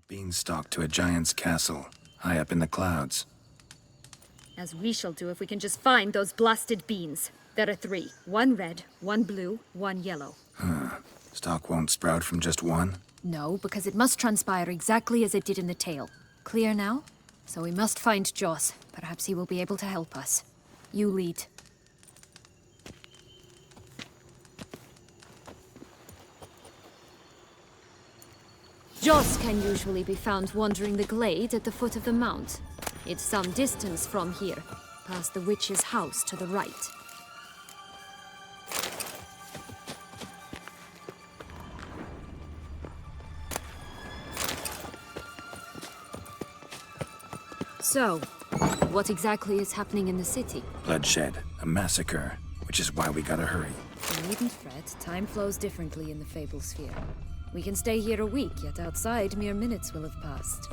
Beanstalk to a giant's castle, high up in the clouds. As we shall do if we can just find those blasted beans. There are 3. 1 red, 1 blue, 1 yellow. Stalk won't sprout from just one? No, because it must transpire exactly as it did in the tale. Clear now? So we must find Joss. Perhaps he will be able to help us. You lead. Joss can usually be found wandering the glade at the foot of the mount. It's some distance from here, past the witch's house to the right. So, what exactly is happening in the city? Bloodshed, a massacre, which is why we gotta hurry. You needn't fret. Time flows differently in the Fable Sphere. We can stay here a week, yet outside mere minutes will have passed.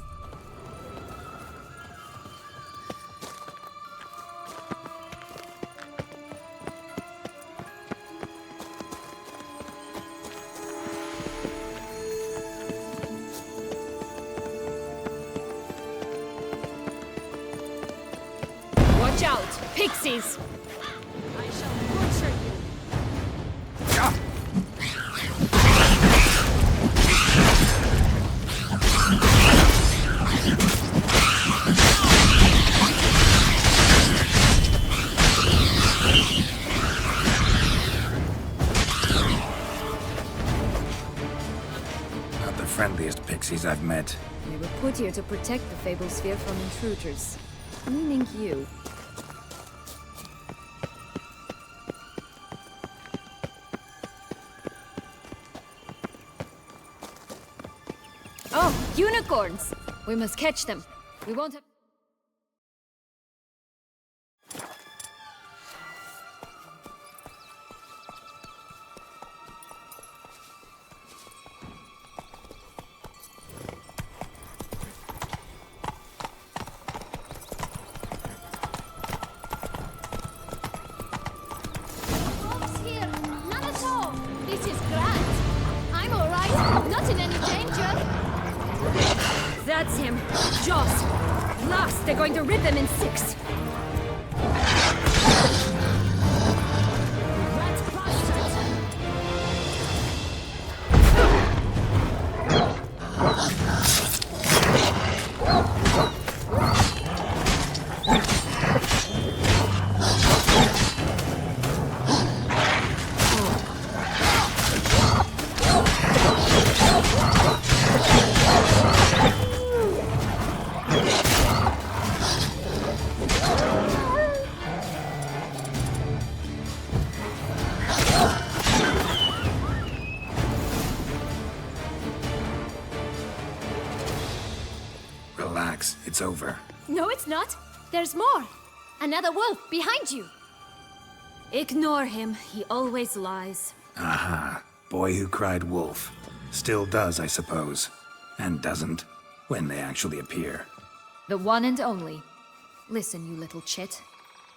Watch out! Pixies! I shall butcher you! Not the friendliest pixies I've met. We were put here to protect the Fable Sphere from intruders. Meaning you. Oh, unicorns! We must catch them. We won't have... Folks here, none at all. This is grand. I'm all right, not in any danger. That's him! Joss! Last, they're going to rip him in 6! Rat bastard! Relax, it's over. No, it's not. There's more. Another wolf behind you. Ignore him. He always lies. Aha, boy who cried wolf. Still does, I suppose. And doesn't, when they actually appear. The one and only. Listen, you little chit.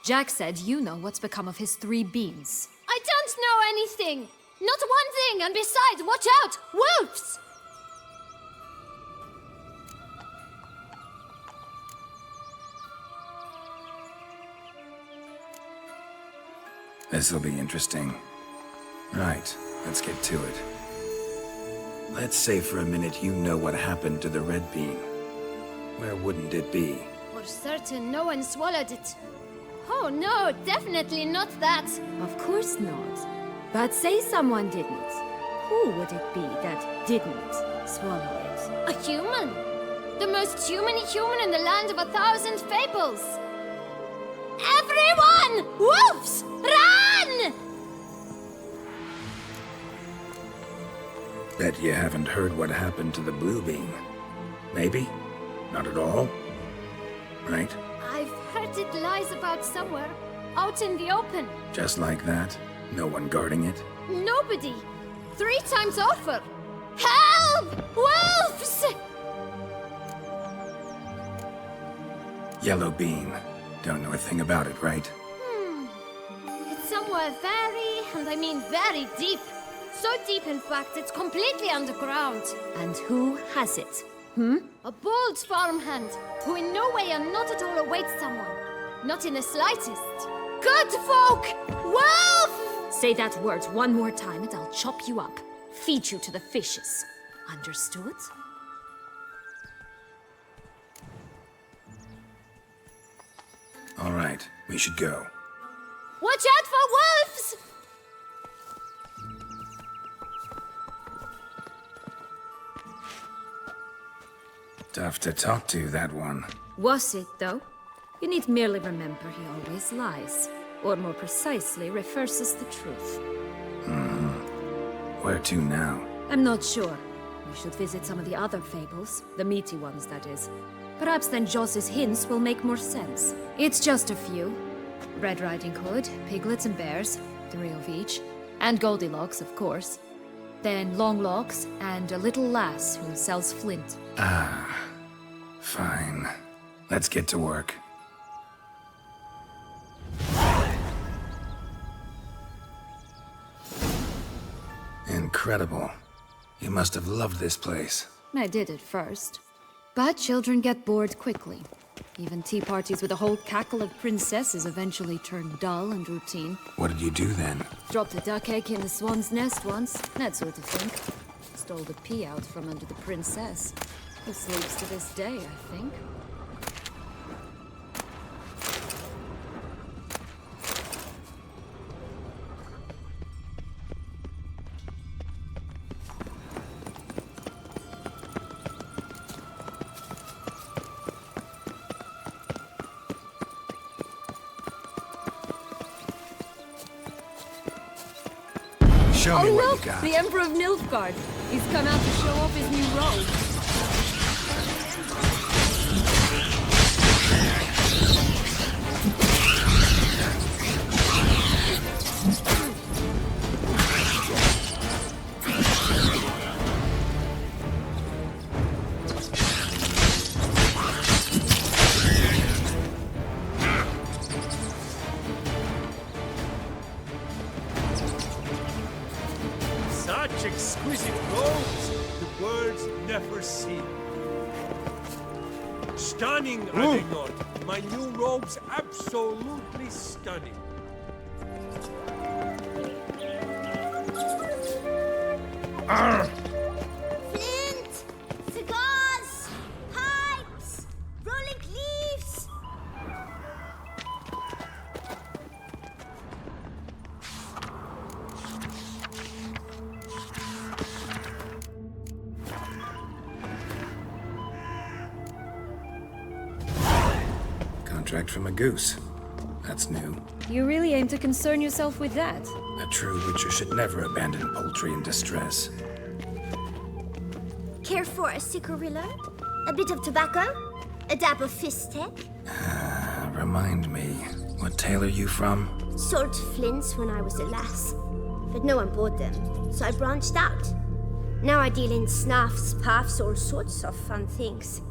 Jack said you know what's become of his 3 beans. I don't know anything. Not one thing, and besides, watch out! Wolves! This'll be interesting. Right, let's get to it. Let's say for a minute you know what happened to the red bean. Where wouldn't it be? For certain, no one swallowed it. Oh no, definitely not that. Of course not. But say someone didn't. Who would it be that didn't swallow it? A human. The most humany human in the land of 1,000 fables. Everyone! Wolves! Run! Bet you haven't heard what happened to the blue bean. Maybe? Not at all? Right? I've heard it lies about somewhere. Out in the open. Just like that? No one guarding it? Nobody. 3 times over. Help! Wolves! Yellow bean. Don't know a thing about it, right? It's somewhere very, and I mean very deep. So deep, in fact, it's completely underground. And who has it? A bold farmhand, who in no way and not at all awaits someone. Not in the slightest. Good folk! Wolf! Say that word one more time and I'll chop you up. Feed you to the fishes. Understood? All right, we should go. Watch out for wolves! Tough to talk to, that one. Was it, though? You need merely remember he always lies. Or more precisely, reverses the truth. Where to now? I'm not sure. We should visit some of the other fables. The meaty ones, that is. Perhaps then Joss's hints will make more sense. It's just a few. Red Riding Hood, piglets and bears, 3 of each. And Goldilocks, of course. Then Longlocks, and a little lass who sells flint. Fine. Let's get to work. Incredible. You must have loved this place. I did at first. But children get bored quickly. Even tea parties with a whole cackle of princesses eventually turn dull and routine. What did you do then? Dropped a duck egg in the swan's nest once, that sort of thing. Stole the pea out from under the princess. Who sleeps to this day, I think. Show me Oh what look! you got. The Emperor of Nilfgaard! He's come out to show off his new robe. Such exquisite robes the world's never seen. Stunning, are they not? My new robes absolutely stunning. Flint! Cigars! Pipes! Rolling leaves! Contract from a goose. That's new. You really aim to concern yourself with that? A true witcher should never abandon poultry in distress. Care for a cigarillo? A bit of tobacco? A dab of fistek? Remind me, what tale are you from? Sold flints when I was a lass. But no one bought them, so I branched out. Now I deal in snuffs, puffs, all sorts of fun things.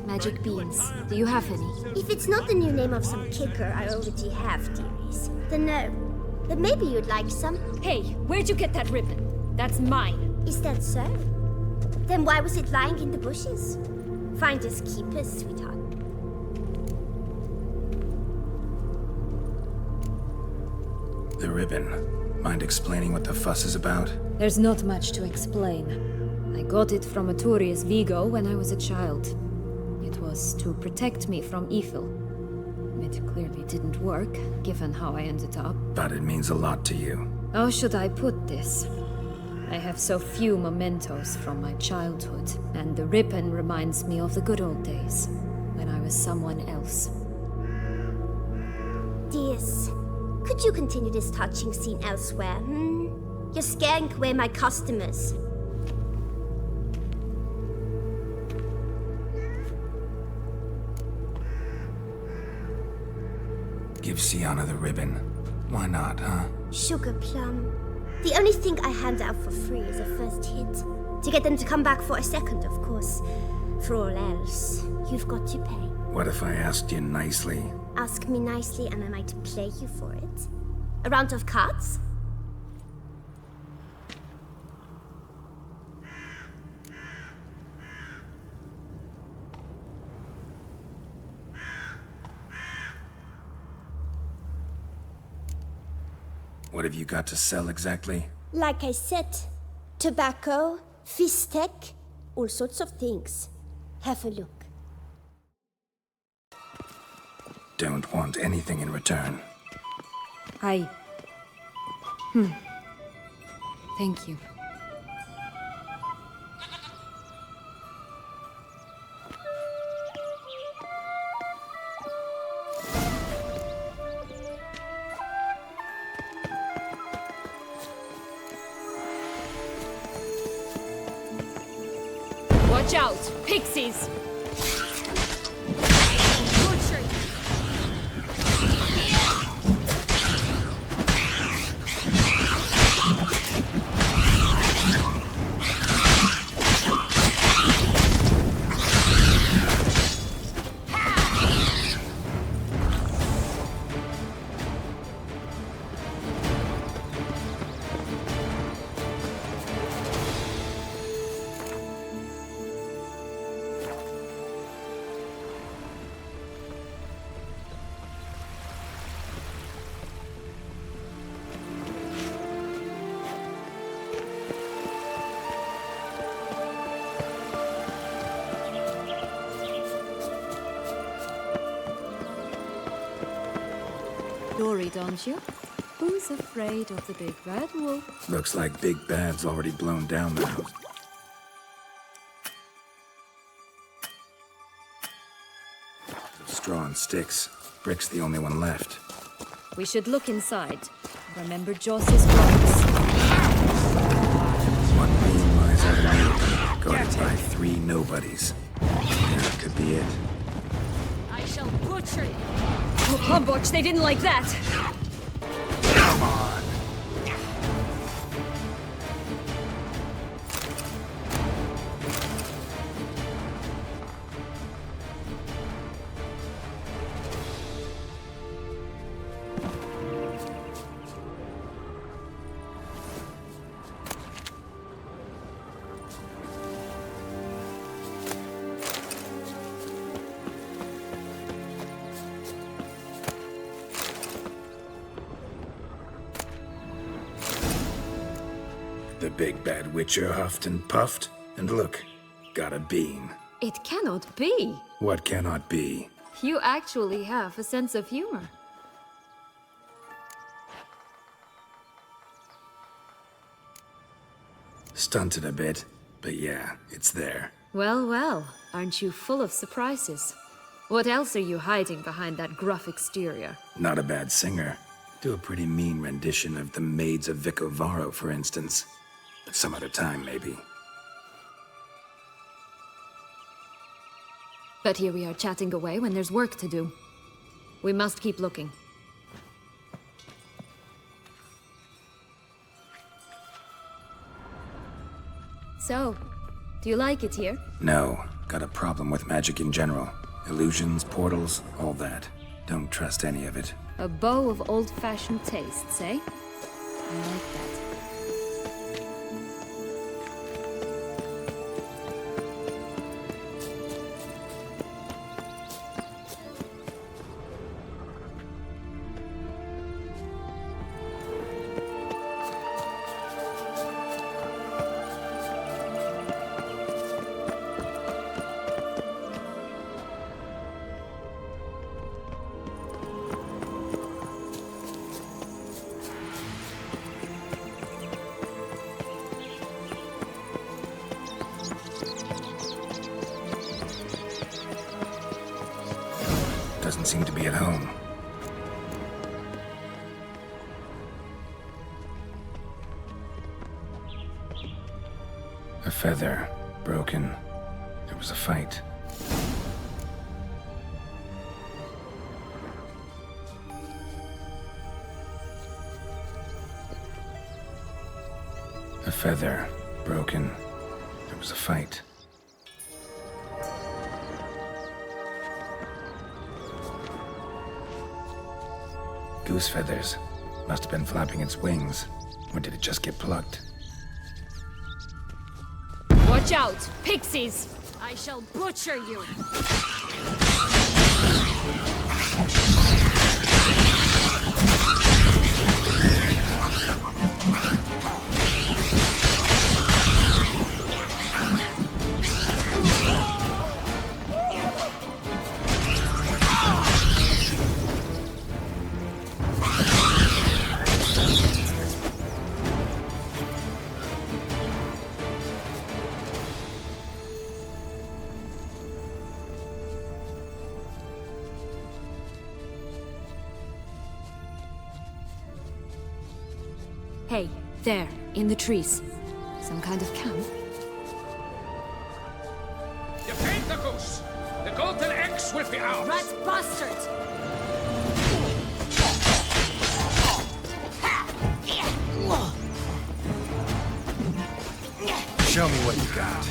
Magic beans. Do you have any? If it's not the new name of some kicker I already have, dearies, then no. But maybe you'd like some. Hey, where'd you get that ribbon? That's mine. Is that so? Then why was it lying in the bushes? Finders keepers, sweetheart. The ribbon. Mind explaining what the fuss is about? There's not much to explain. I got it from Aturius Vigo when I was a child. It was to protect me from evil. It clearly didn't work, given how I ended up. But it means a lot to you. How should I put this? I have so few mementos from my childhood, and the ribbon reminds me of the good old days, when I was someone else. Dears, could you continue this touching scene elsewhere, You're scaring away my customers. Give Sienna the ribbon. Why not, huh? Sugar plum. The only thing I hand out for free is a first hit. To get them to come back for a second, of course. For all else, you've got to pay. What if I asked you nicely? Ask me nicely and I might play you for it. A round of cards? What have you got to sell exactly? Like I said, tobacco, fish tech, all sorts of things. Have a look. Don't want anything in return. I... Thank you. Watch out! Pixies! Dory, don't you? Who's afraid of the big red wolf? Looks like Big Bad's already blown down the house. Straw and sticks. Brick's the only one left. We should look inside. Remember Joss's words. One beam lies underneath, guarded by 3 nobodies. That could be it. I shall butcher you. Oh, Humbug, they didn't like that. Come on! The big bad witcher huffed and puffed, and look, got a bean. It cannot be. What cannot be? You actually have a sense of humor. Stunted a bit, but yeah, it's there. Well, well, aren't you full of surprises? What else are you hiding behind that gruff exterior? Not a bad singer. Do a pretty mean rendition of the Maids of Vicovaro, for instance. But some other time, maybe. But here we are chatting away when there's work to do. We must keep looking. So, do you like it here? No, got a problem with magic in general. Illusions, portals, all that. Don't trust any of it. A bow of old-fashioned tastes, eh? I like that. Doesn't seem to be at home. A feather, broken. There was a fight. A feather, broken. There was a fight. Goose feathers. Must have been flapping its wings. Or did it just get plucked? Watch out! Pixies! I shall butcher you! Hey, there, in the trees. Some kind of camp? Defend the goose! The golden eggs will be ours! Rat bastard! Show me what you got.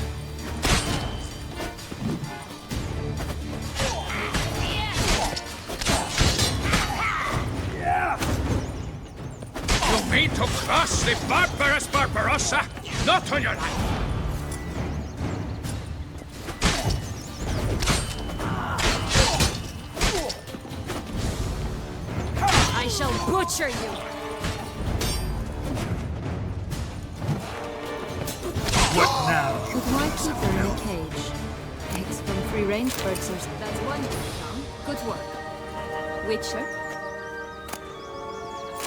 You mean to cross the barbarous Barbarossa? Not on your life! I shall butcher you! What now? But why keep them in a cage? Eggs from free-range birds are... That's one down. Good work. Witcher?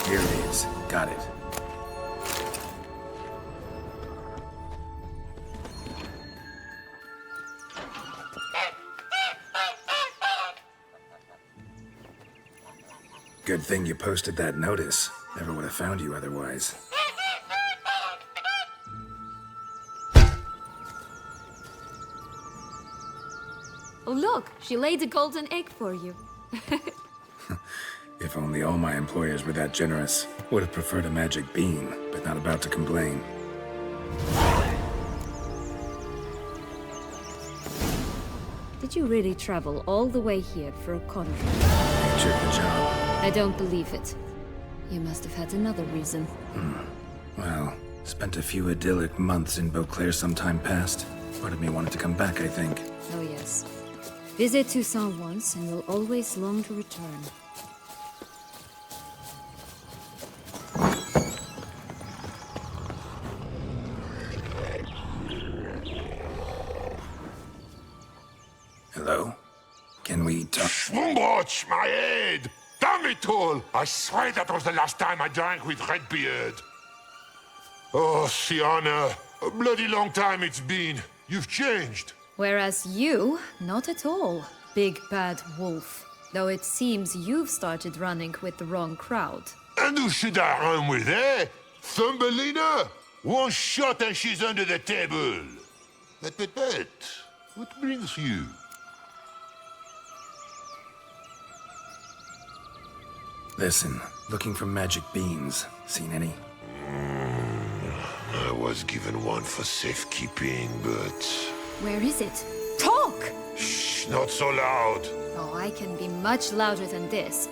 Here it is. Got it. Good thing you posted that notice. Never would have found you otherwise. Oh look, she laid a golden egg for you. If only all my employers were that generous. Would have preferred a magic bean, but not about to complain. Did you really travel all the way here for a contract? Nature of the job. I don't believe it. You must have had another reason. Well, spent a few idyllic months in Beauclair some time past. Part of me wanted to come back, I think. Oh yes. Visit Toussaint once and will always long to return. Hello? Can we talk? Schwumbroch, my head! Damn it all! I swear that was the last time I drank with Redbeard. Oh, Sienna, a bloody long time it's been. You've changed. Whereas you, not at all, big bad wolf. Though it seems you've started running with the wrong crowd. And who should I run with, eh? Thumbelina? One shot and she's under the table. But, what brings you? Listen, looking for magic beans. Seen any? I was given one for safekeeping, but... Where is it? Talk! Shh, not so loud. Oh, I can be much louder than this.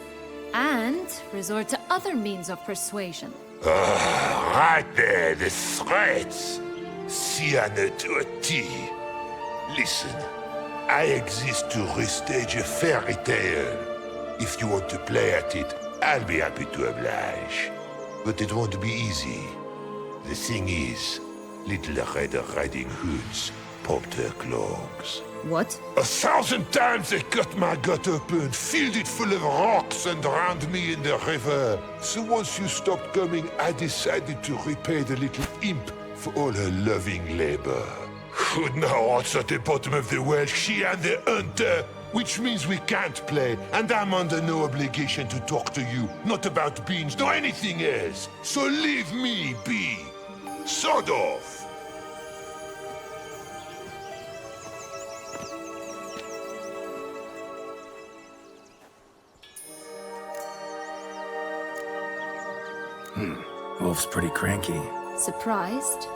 And resort to other means of persuasion. Right there, the threats. Sienna to a T. Listen, I exist to restage a fairy tale. If you want to play at it, I'll be happy to oblige. But it won't be easy. The thing is, Little Red Riding Hoods popped her clogs. What? 1,000 times they cut my gut open, filled it full of rocks and drowned me in the river. So once you stopped coming, I decided to repay the little imp for all her loving labor. Who now what's at the bottom of the well? She and the hunter, which means we can't play, and I'm under no obligation to talk to you, not about beans, nor anything else. So leave me be. Sod off. Wolf's pretty cranky. Surprised?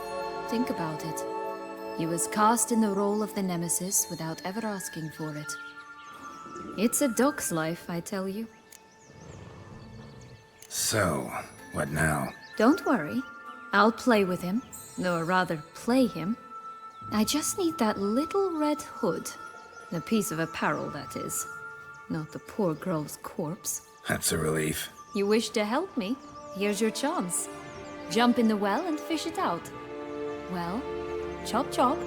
Think about it. He was cast in the role of the Nemesis without ever asking for it. It's a dog's life, I tell you. So, what now? Don't worry. I'll play with him. Or rather, play him. I just need that little red hood. The piece of apparel, that is. Not the poor girl's corpse. That's a relief. You wish to help me? Here's your chance. Jump in the well and fish it out. Well, chop chop.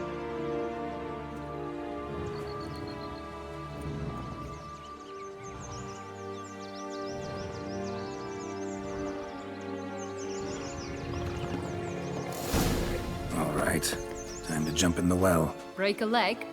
All right. Time to jump in the well. Break a leg.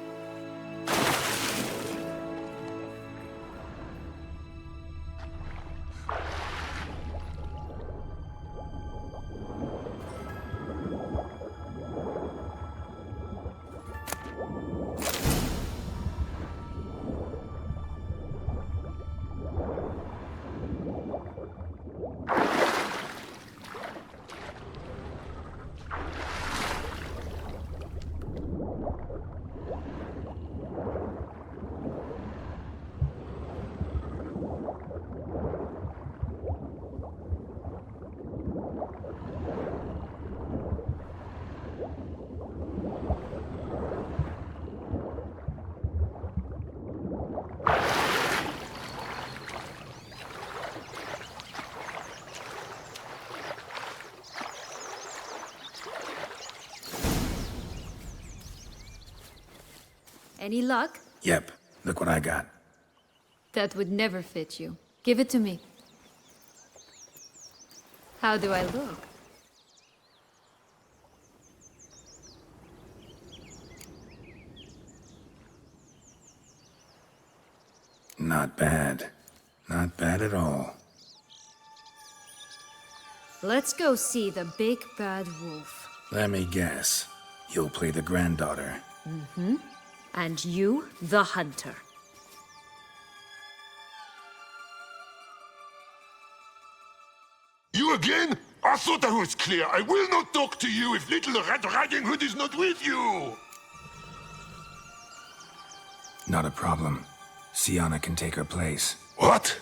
Any luck? Yep, look what I got. That would never fit you. Give it to me. How do I look? Not bad. Not bad at all. Let's go see the big bad wolf. Let me guess. You'll play the granddaughter. And you, the hunter. You again? I thought I was clear. I will not talk to you if little Red Riding Hood is not with you. Not a problem. Sienna can take her place. What?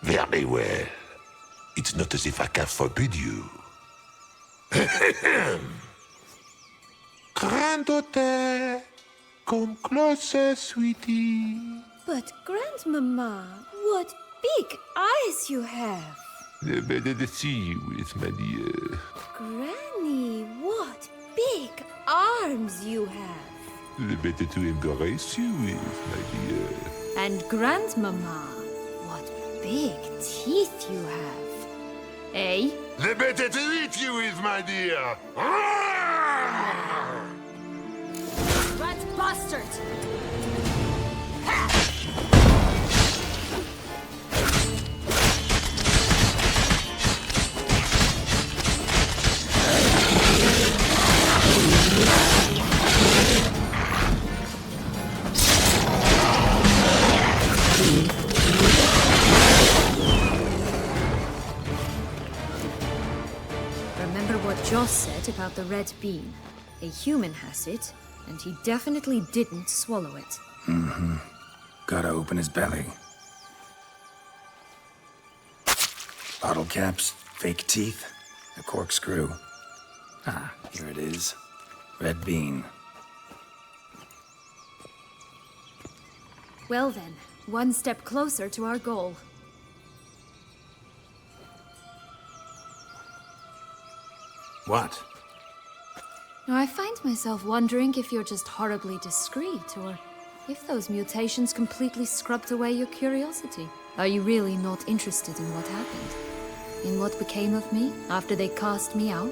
Very well. It's not as if I can forbid you. Granddaughter, come closer, sweetie. But Grandmama, what big eyes you have! Better to see you with, my dear. Granny, what big arms you have! Better to embrace you with, my dear. And Grandmama, what big teeth you have. Eh? The better to eat you with, my dear. Rat bastard! Remember what Joss said about the red bean? A human has it, and he definitely didn't swallow it. Gotta open his belly. Bottle caps, fake teeth, a corkscrew. Ah, here it is. Red bean. Well then, one step closer to our goal. What? Now, I find myself wondering if you're just horribly discreet, or if those mutations completely scrubbed away your curiosity. Are you really not interested in what happened? In what became of me after they cast me out?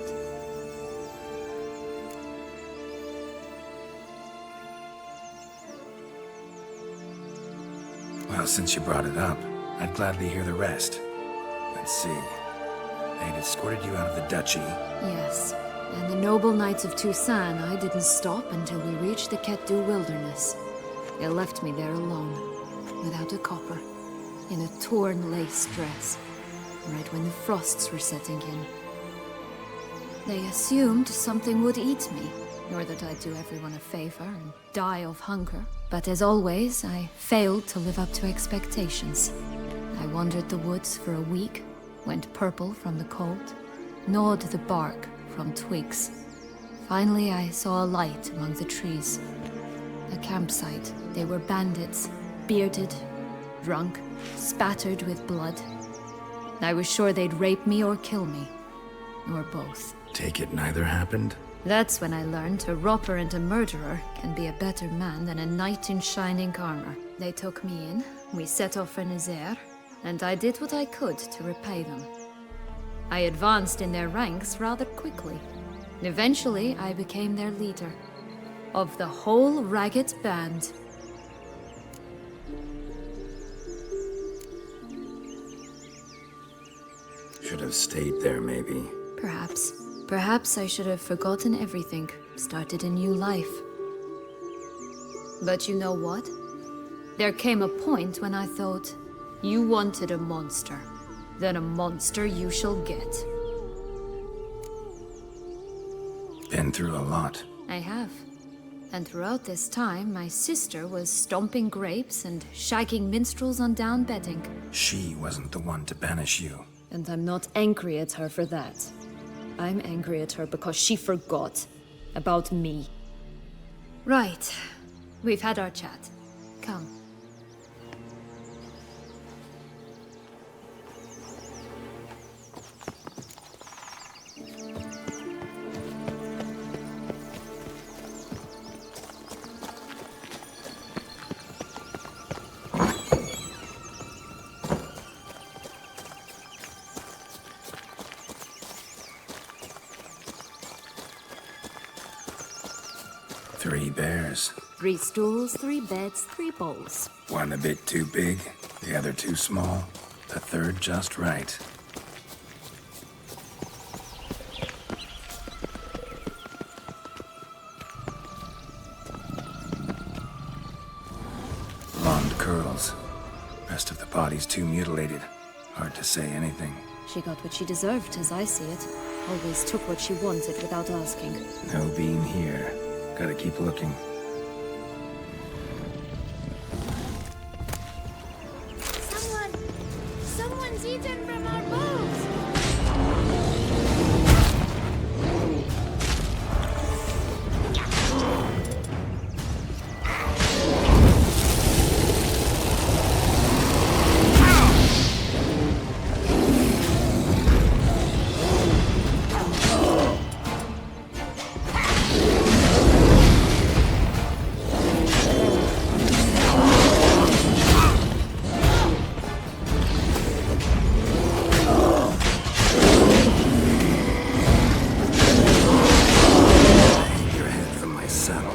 Well, since you brought it up, I'd gladly hear the rest. Let's see. They'd escorted you out of the duchy. Yes, and the noble knights of Toussaint, I didn't stop until we reached the Ketdu wilderness. They left me there alone, without a copper, in a torn lace dress, right when the frosts were setting in. They assumed something would eat me, or that I'd do everyone a favor and die of hunger. But as always, I failed to live up to expectations. I wandered the woods for a week, went purple from the cold, gnawed the bark from twigs. Finally, I saw a light among the trees. A campsite. They were bandits, bearded, drunk, spattered with blood. I was sure they'd rape me or kill me, or both. Take it neither happened? That's when I learned a robber and a murderer can be a better man than a knight in shining armor. They took me in, we set off for Nazaire, and I did what I could to repay them. I advanced in their ranks rather quickly. Eventually, I became their leader. Of the whole ragged band. Should have stayed there, maybe. Perhaps. Perhaps I should have forgotten everything, started a new life. But you know what? There came a point when I thought, you wanted a monster. Then a monster you shall get. Been through a lot. I have. And throughout this time, my sister was stomping grapes and shagging minstrels on down bedding. She wasn't the one to banish you. And I'm not angry at her for that. I'm angry at her because she forgot about me. Right. We've had our chat. Come. 3 bears. 3 stools, 3 beds, 3 bowls. One a bit too big, the other too small, the third just right. Blonde curls. Rest of the body's too mutilated. Hard to say anything. She got what she deserved, as I see it. Always took what she wanted without asking. No bean here. Gotta keep looking. Someone's eaten from our bowls! Hang your head from my saddle.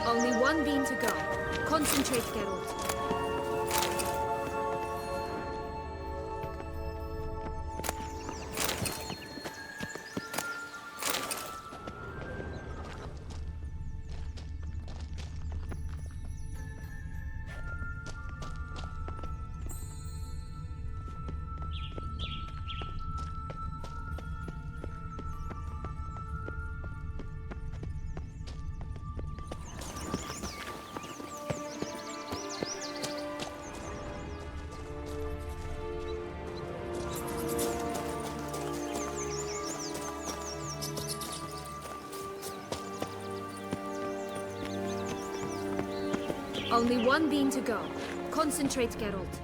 Only 1 bean to go. Concentrate, Geralt. Only 1 bean to go. Concentrate, Geralt.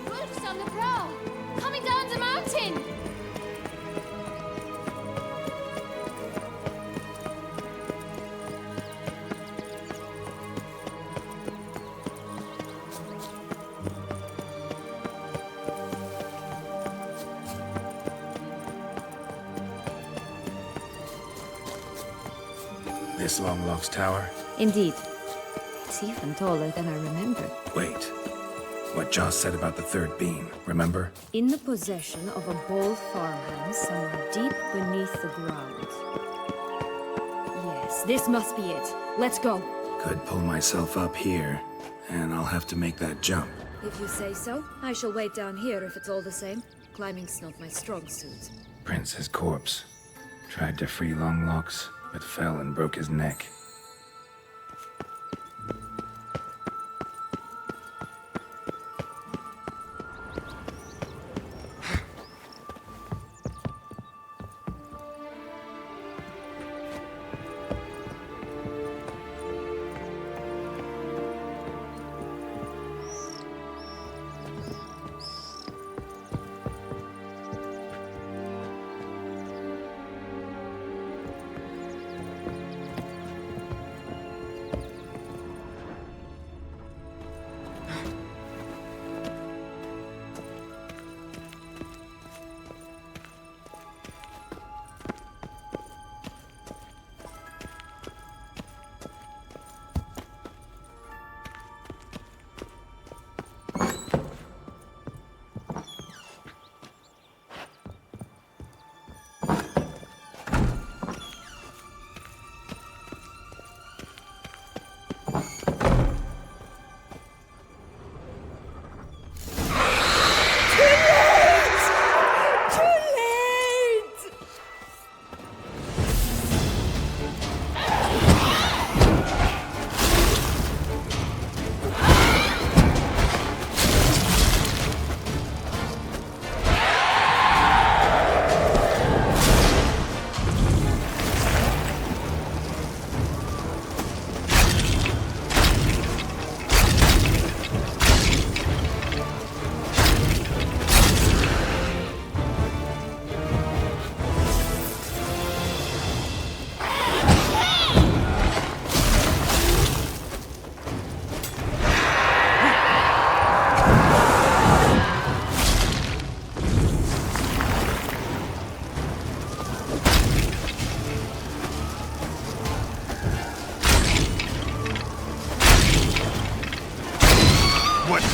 Wolves on the prowl! Coming down the mountain! This Longlock's tower? Indeed. It's even taller than I remembered. Wait. What Joss said about the 3rd bean, remember? In the possession of a bold farmhand somewhere deep beneath the ground. Yes, this must be it. Let's go. Could pull myself up here, and I'll have to make that jump. If you say so, I shall wait down here if it's all the same. Climbing's not my strong suit. Prince's corpse. Tried to free Longlocks, but fell and broke his neck.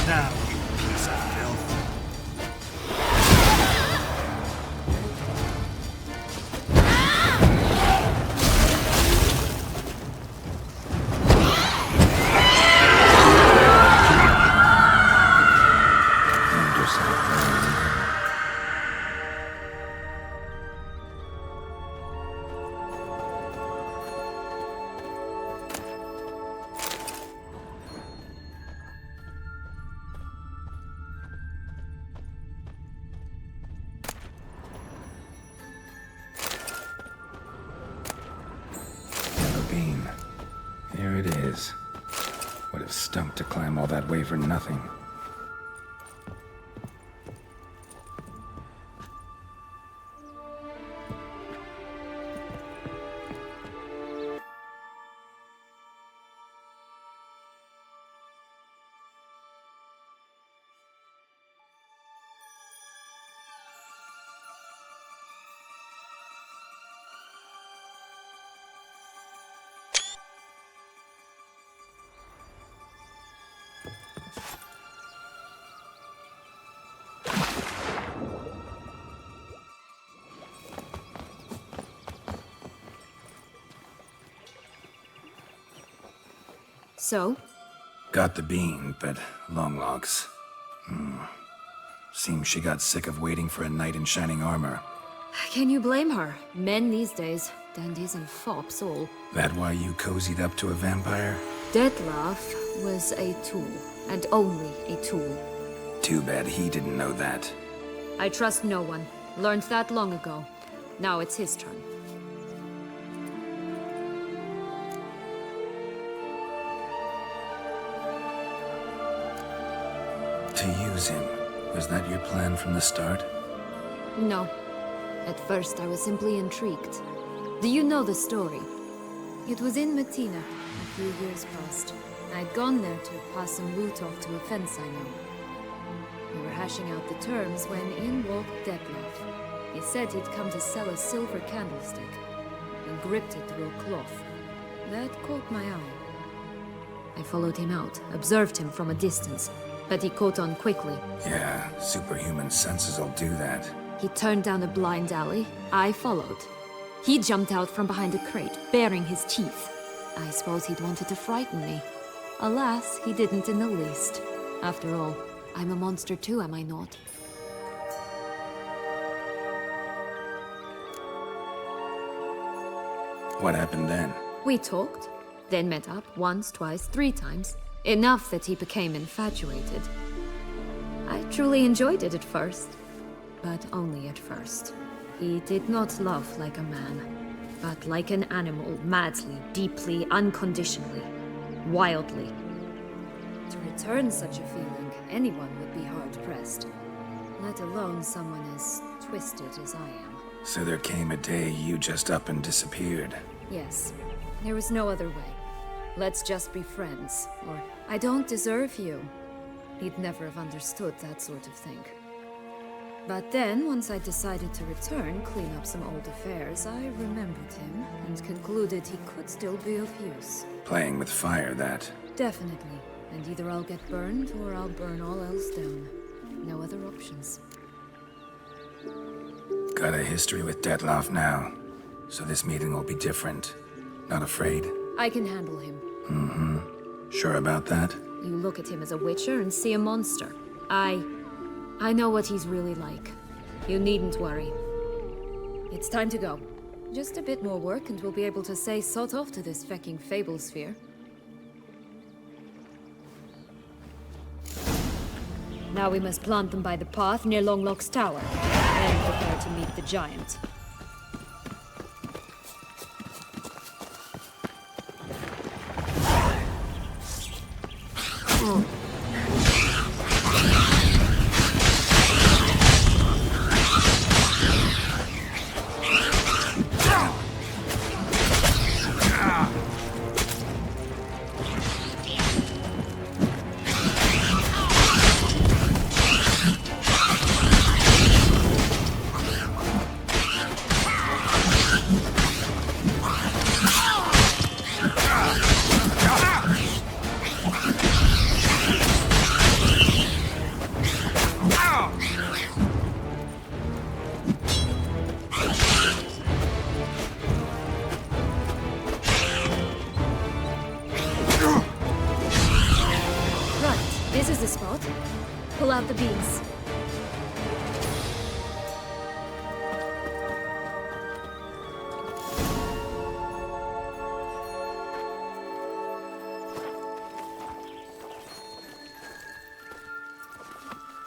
Now, you piece of filth. Bean. Here it is. Would have stumped to climb all that way for nothing. So? Got the bean, but long logs. Seems she got sick of waiting for a knight in shining armor. Can you blame her? Men these days, dandies and fops all. That why you cozied up to a vampire? Detlef was a tool, and only a tool. Too bad he didn't know that. I trust no one. Learned that long ago. Now it's his turn. To use him. Was that your plan from the start? No. At first I was simply intrigued. Do you know the story? It was in Matina, a few years past. I'd gone there to pass some loot off to a fence I know. We were hashing out the terms when in walked Detlef. He said he'd come to sell a silver candlestick, and gripped it through a cloth. That caught my eye. I followed him out, observed him from a distance, but he caught on quickly. Yeah, superhuman senses will do that. He turned down a blind alley. I followed. He jumped out from behind a crate, baring his teeth. I suppose he'd wanted to frighten me. Alas, he didn't in the least. After all, I'm a monster too, am I not? What happened then? We talked, then met up once, twice, 3 times. Enough that he became infatuated. I truly enjoyed it at first, but only at first. He did not love like a man, but like an animal, madly, deeply, unconditionally, wildly. To return such a feeling, anyone would be hard-pressed, let alone someone as twisted as I am. So there came a day you just up and disappeared. Yes, there was no other way. Let's just be friends, or I don't deserve you. He'd never have understood that sort of thing. But then, once I decided to return, clean up some old affairs, I remembered him and concluded he could still be of use. Playing with fire, that. Definitely. And either I'll get burned, or I'll burn all else down. No other options. Got a history with Detlef now, so this meeting will be different. Not afraid? I can handle him. Sure about that? You look at him as a witcher and see a monster. I know what he's really like. You needn't worry. It's time to go. Just a bit more work and we'll be able to say sod off to this fecking fable sphere. Now we must plant them by the path near Longlock's tower, and prepare to meet the giant. spot. Pull out the beams.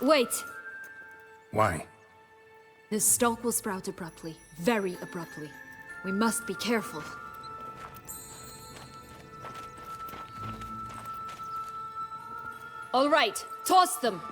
Wait! Why? The stalk will sprout abruptly. Very abruptly. We must be careful. All right, toss them!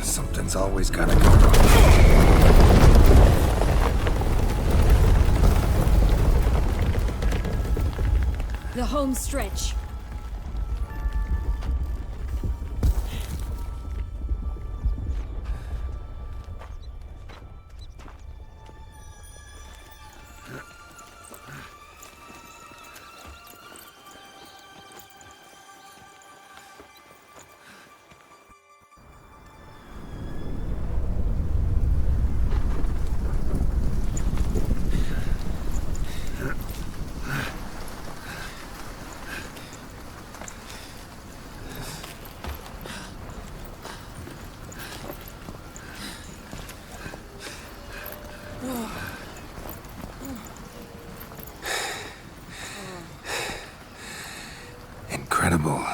Something's always gotta go wrong. The home stretch. Incredible.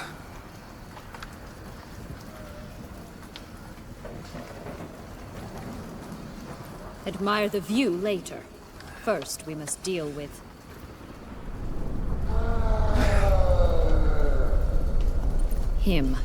Admire the view later. First, we must deal with... him.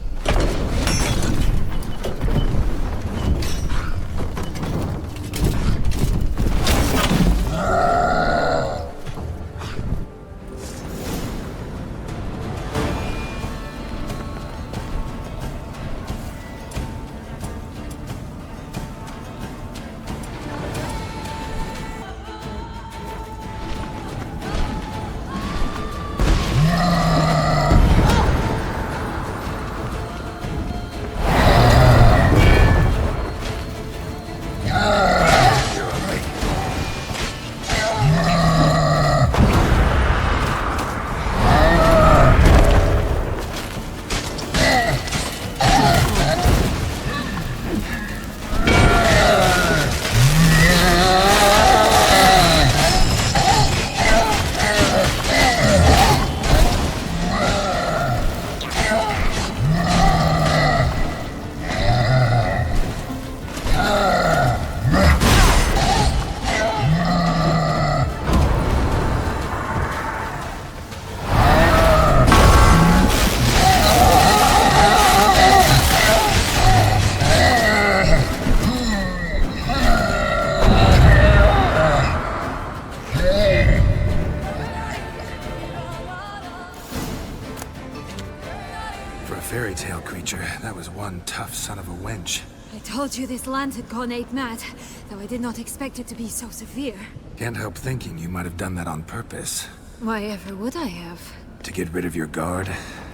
Fairy tale creature, that was one tough son of a wench. I told you this land had gone ape mad, though I did not expect it to be so severe. Can't help thinking you might have done that on purpose. Why ever would I have? To get rid of your guard,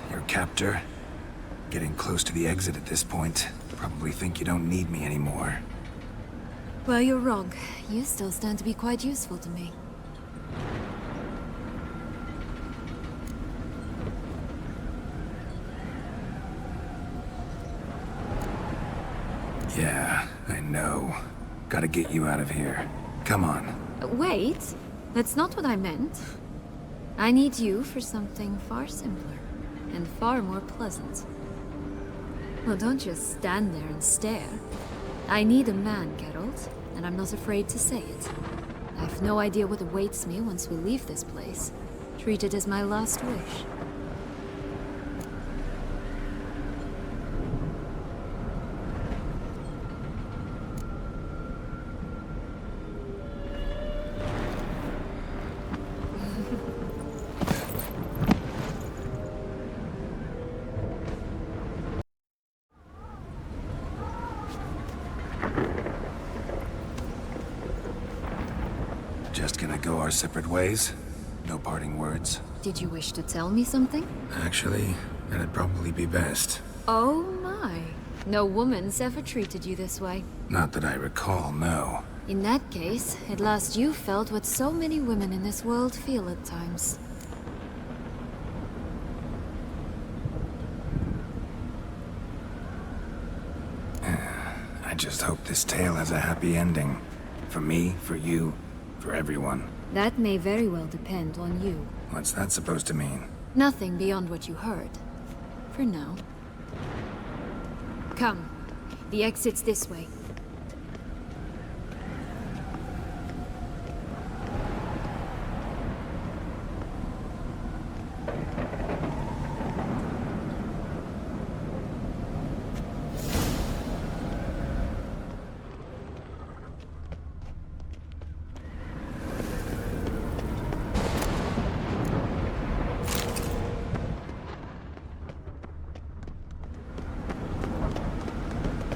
your captor. Getting close to the exit at this point. Probably think you don't need me anymore. Well, you're wrong. You still stand to be quite useful to me. Yeah, I know. Gotta get you out of here. Come on. Wait, that's not what I meant. I need you for something far simpler and far more pleasant. Well, don't just stand there and stare. I need a man, Geralt, and I'm not afraid to say it. I've no idea what awaits me once we leave this place. Treat it as my last wish. our separate ways. No parting words. Did you wish to tell me something? Actually, that'd probably be best. Oh my. No woman's ever treated you this way. Not that I recall, no. In that case, at last you felt what so many women in this world feel at times. I just hope this tale has a happy ending. For me, for you, for everyone. That may very well depend on you. What's that supposed to mean? Nothing beyond what you heard. For now. Come. The exit's this way.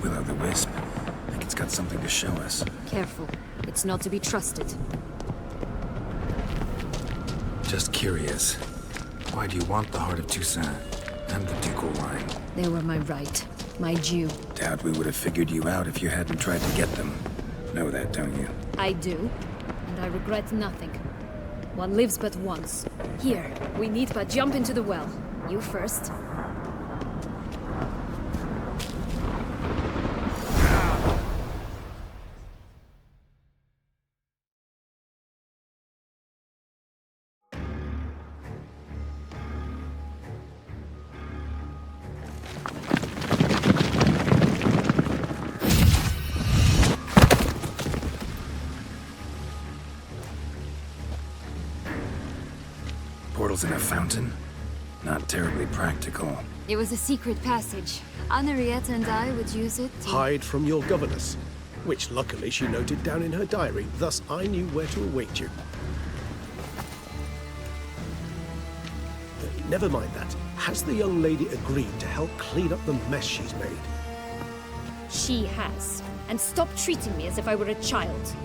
Will-o'-the-wisp. I think it's got something to show us. Careful. It's not to be trusted. Just curious. Why do you want the heart of Toussaint and the ducal line? They were my right. My due. Doubt we would have figured you out if you hadn't tried to get them. Know that, don't you? I do. And I regret nothing. One lives but once. Here, we need but jump into the well. You first. Portals in a fountain? Not terribly practical. It was a secret passage. Henriette and I would use it to... Hide from your governess, which luckily she noted down in her diary, thus I knew where to await you. Never mind that. Has the young lady agreed to help clean up the mess she's made? She has. And stop treating me as if I were a child.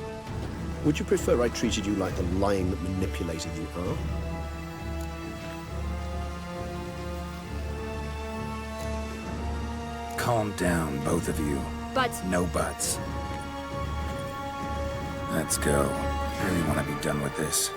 Would you prefer I treated you like the lion that manipulated you are? Calm down, both of you. But... No buts. Let's go. I really want to be done with this.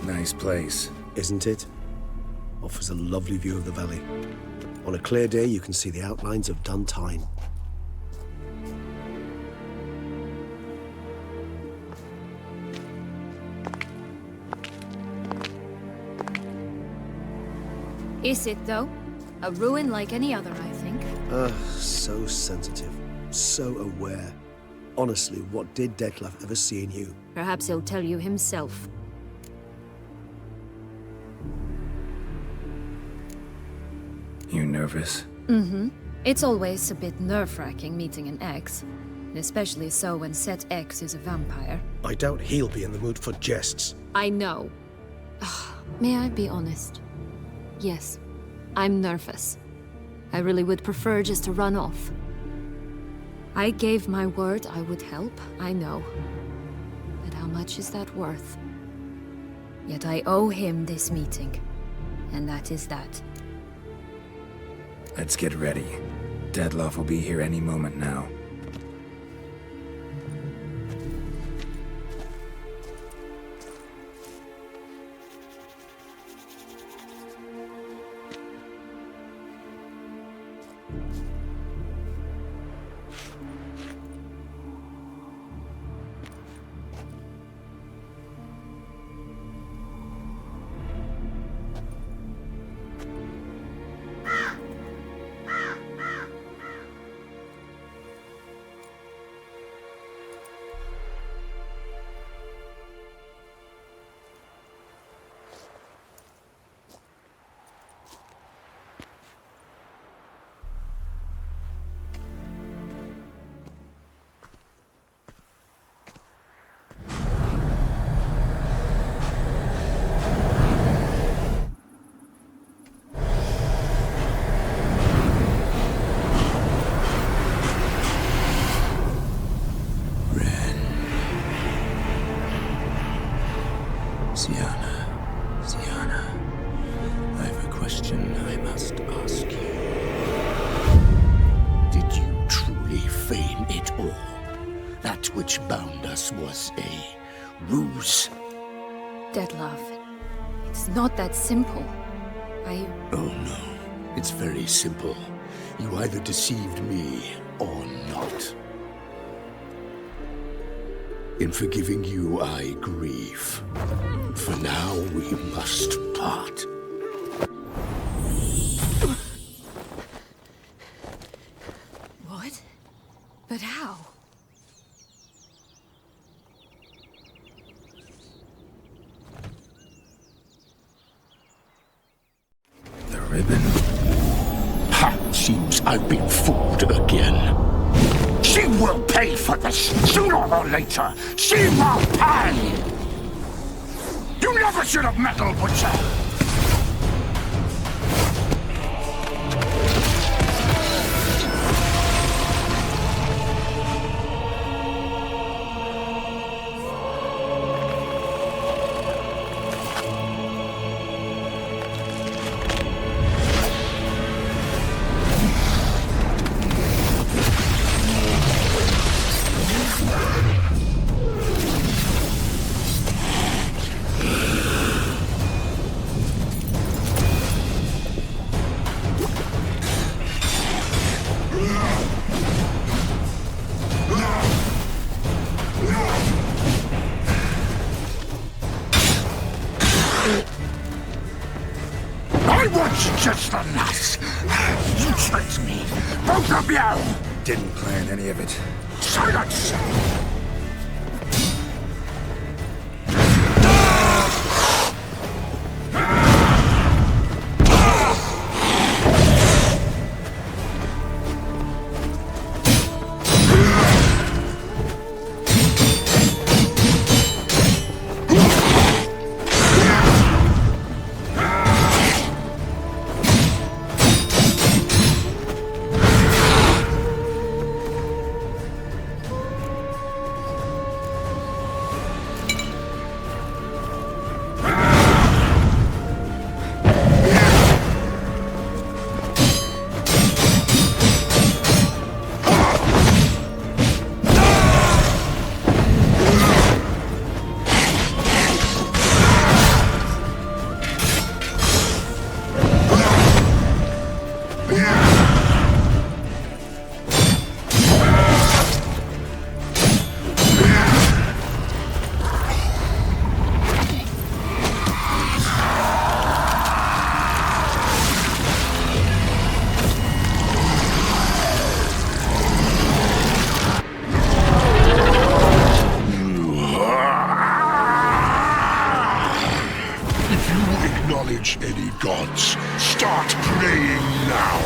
Nice place. Isn't it? Offers a lovely view of the valley. On a clear day, you can see the outlines of Duntine. Is it, though? A ruin like any other, I think. So sensitive. So aware. Honestly, what did Detlef ever see in you? Perhaps he'll tell you himself. You nervous? Mm-hmm. It's always a bit nerve-wracking meeting an ex. Especially so when said ex is a vampire. I doubt he'll be in the mood for jests. I know. May I be honest? Yes, I'm nervous. I really would prefer just to run off. I gave my word I would help, I know. But how much is that worth? Yet I owe him this meeting. And that is that. Let's get ready. Detlef will be here any moment now. Sienna, I have a question I must ask you. Did you truly feign it all? That which bound us was a ruse? Dead love. It's not that simple. Oh no, it's very simple. You either deceived me or not. In forgiving you, I grieve. For now, we must part. What? But how? The ribbon. Ha! Seems I've been fooled again. She will pay for this! Sooner or later, she will pay! You never should have meddled, Butcher! I was just the lass! You tricked me! Both of you! Didn't plan any of it. Silence! Acknowledge any gods. Start praying now.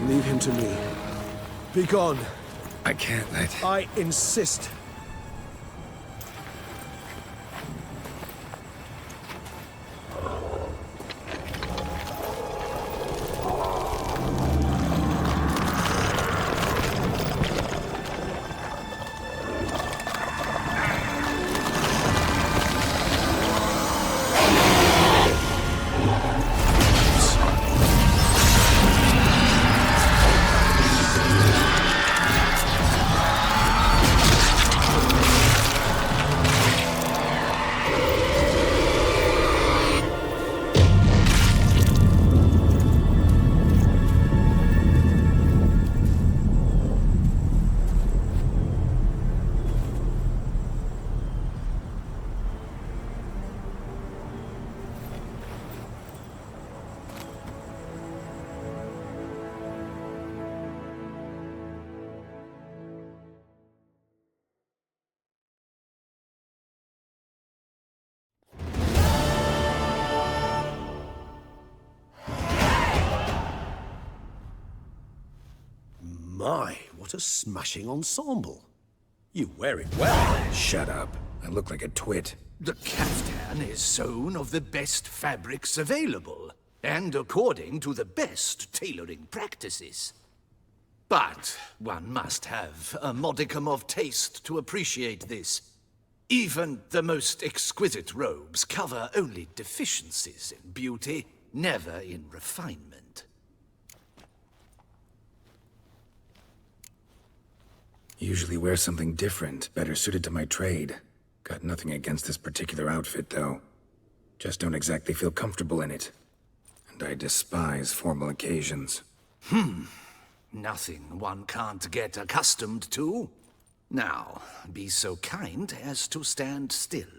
Leave him to me. Be gone. I can't let... I insist. My, what a smashing ensemble. You wear it well. Shut up. I look like a twit. The caftan is sewn of the best fabrics available, and according to the best tailoring practices. But one must have a modicum of taste to appreciate this. Even the most exquisite robes cover only deficiencies in beauty, never in refinement. Usually wear something different, better suited to my trade. Got nothing against this particular outfit, though. Just don't exactly feel comfortable in it. And I despise formal occasions. Nothing one can't get accustomed to. Now, be so kind as to stand still.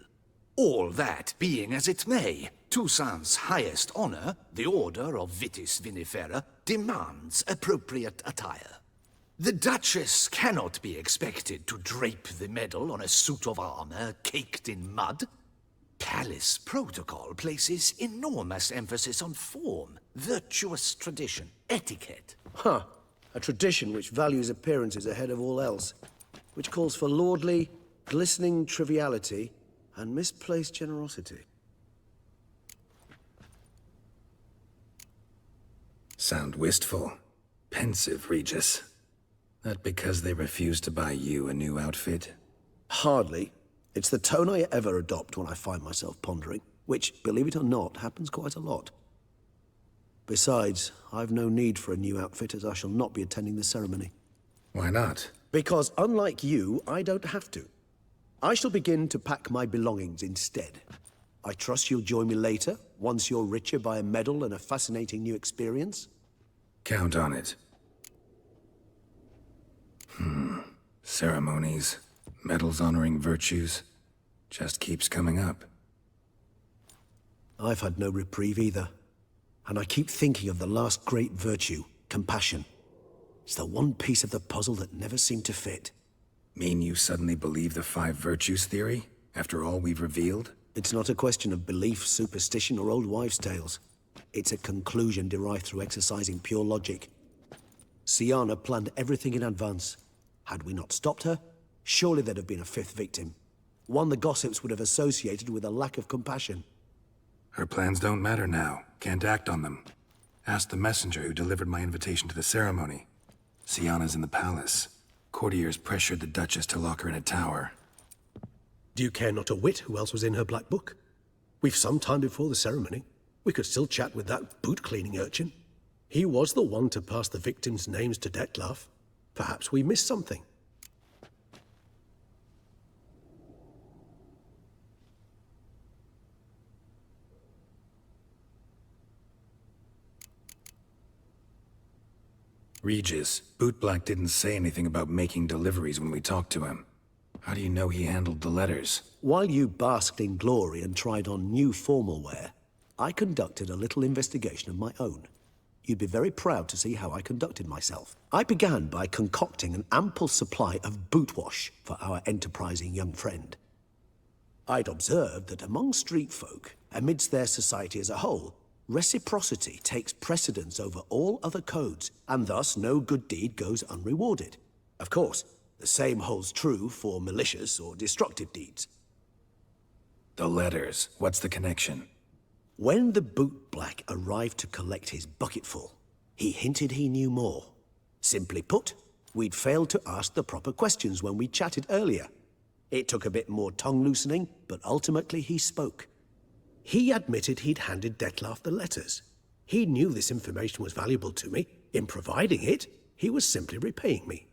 All that being as it may, Toussaint's highest honor, the Order of Vitis Vinifera, demands appropriate attire. The Duchess cannot be expected to drape the medal on a suit of armor caked in mud. Palace protocol places enormous emphasis on form, virtuous tradition, etiquette. Huh. A tradition which values appearances ahead of all else. Which calls for lordly, glistening triviality and misplaced generosity. Sound wistful. Pensive, Regis. That because they refuse to buy you a new outfit? Hardly. It's the tone I ever adopt when I find myself pondering, which, believe it or not, happens quite a lot. Besides, I've no need for a new outfit as I shall not be attending the ceremony. Why not? Because unlike you, I don't have to. I shall begin to pack my belongings instead. I trust you'll join me later, once you're richer by a medal and a fascinating new experience? Count on it. Ceremonies, medals honoring virtues, just keeps coming up. I've had no reprieve either. And I keep thinking of the last great virtue, compassion. It's the one piece of the puzzle that never seemed to fit. Mean you suddenly believe the 5 virtues theory, after all we've revealed? It's not a question of belief, superstition, or old wives' tales. It's a conclusion derived through exercising pure logic. Siana planned everything in advance. Had we not stopped her, surely there'd have been a 5th victim. One the gossips would have associated with a lack of compassion. Her plans don't matter now. Can't act on them. Ask the messenger who delivered my invitation to the ceremony. Siana's in the palace. Courtiers pressured the Duchess to lock her in a tower. Do you care not a whit who else was in her black book? We've some time before the ceremony. We could still chat with that boot-cleaning urchin. He was the one to pass the victims' names to Dettlaff. Perhaps we missed something. Regis, Bootblack didn't say anything about making deliveries when we talked to him. How do you know he handled the letters? While you basked in glory and tried on new formal wear, I conducted a little investigation of my own. You'd be very proud to see how I conducted myself. I began by concocting an ample supply of boot wash for our enterprising young friend. I'd observed that among street folk, amidst their society as a whole, Reciprocity takes precedence over all other codes, and thus no good deed goes unrewarded. Of course, the same holds true for malicious or destructive deeds. The letters, what's the connection? When the boot black arrived to collect his bucketful, he hinted he knew more. Simply put, we'd failed to ask the proper questions when we chatted earlier. It took a bit more tongue-loosening, but ultimately he spoke. He admitted he'd handed Dettlaff the letters. He knew this information was valuable to me. In providing it, he was simply repaying me.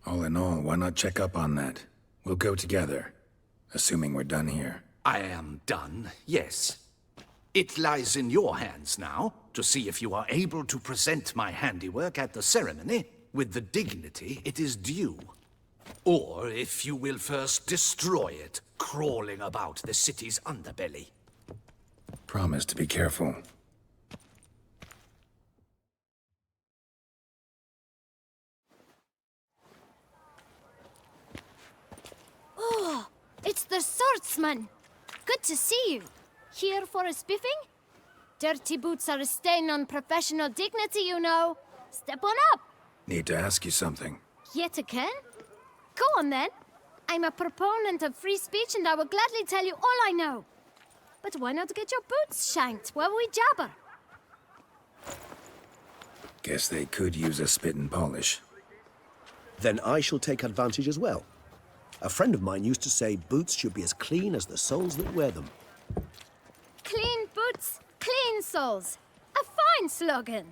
All in all, why not check up on that? We'll go together, assuming we're done here. I am done, yes. It lies in your hands now to see if you are able to present my handiwork at the ceremony with the dignity it is due. Or if you will first destroy it, crawling about the city's underbelly. Promise to be careful. Oh, it's the swordsman. Good to see you. Here for a spiffing? Dirty boots are a stain on professional dignity, you know. Step on up. Need to ask you something. Yet again? Go on then. I'm a proponent of free speech and I will gladly tell you all I know. But why not get your boots shanked while we jabber? Guess they could use a spit and polish. Then I shall take advantage as well. A friend of mine used to say boots should be as clean as the soles that wear them. Clean boots, clean soles. A fine slogan.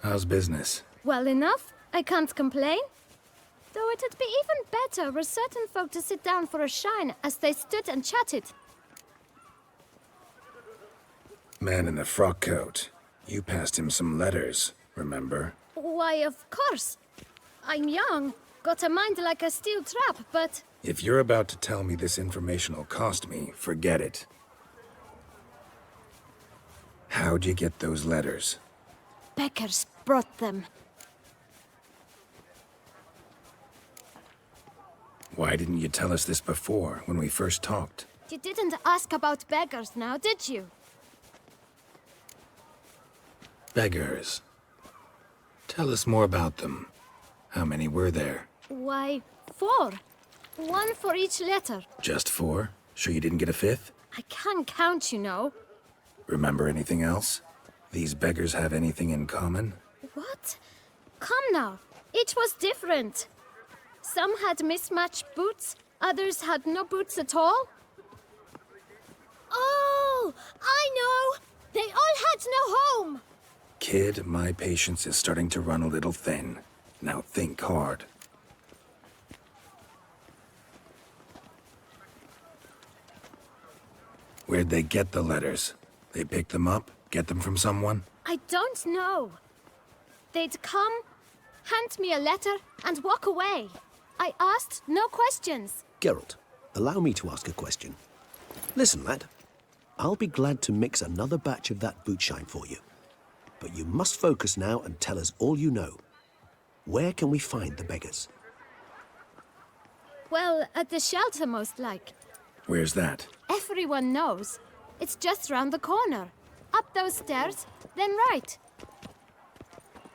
How's business? Well enough. I can't complain. Though it'd be even better were certain folk to sit down for a shine as they stood and chatted. Man in the frock coat. You passed him some letters, remember? Why, of course. I'm young, got a mind like a steel trap, but... If you're about to tell me this information will cost me, forget it. How'd you get those letters? Beggars brought them. Why didn't you tell us this before, when we first talked? You didn't ask about beggars now, did you? Beggars. Tell us more about them. How many were there? Why, 4. 1 for each letter. Just 4? Sure you didn't get a 5th? I can't count, you know. Remember anything else? These beggars have anything in common? What? Come now. Each was different. Some had mismatched boots, others had no boots at all. Oh, I know! They all had no home! Kid, my patience is starting to run a little thin. Now think hard. Where'd they get the letters? They pick them up? Get them from someone? I don't know. They'd come, hand me a letter, and walk away. I asked no questions. Geralt, allow me to ask a question. Listen, lad. I'll be glad to mix another batch of that boot shine for you. But you must focus now and tell us all you know. Where can we find the beggars? Well, at the shelter, most like. Where's that? Everyone knows. It's just round the corner. Up those stairs, then right.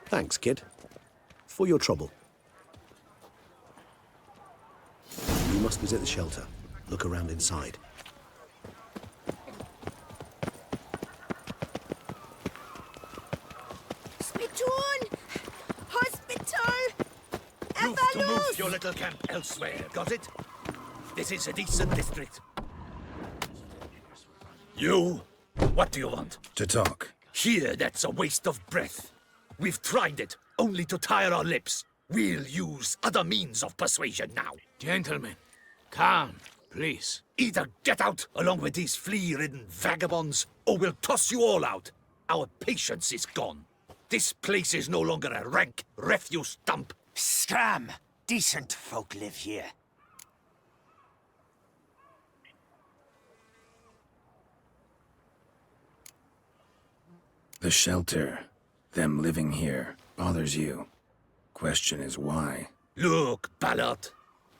Thanks, kid. For your trouble. You must visit the shelter. Look around inside. Spittoon! Hospital! Move your little camp elsewhere, got it? This is a decent district. You? What do you want? To talk. Here, that's a waste of breath. We've tried it, only to tire our lips. We'll use other means of persuasion now. Gentlemen, calm, please. Either get out along with these flea-ridden vagabonds, or we'll toss you all out. Our patience is gone. This place is no longer a rank refuse dump. Scram! Decent folk live here. The shelter, them living here, bothers you. Question is why. Look, Ballard.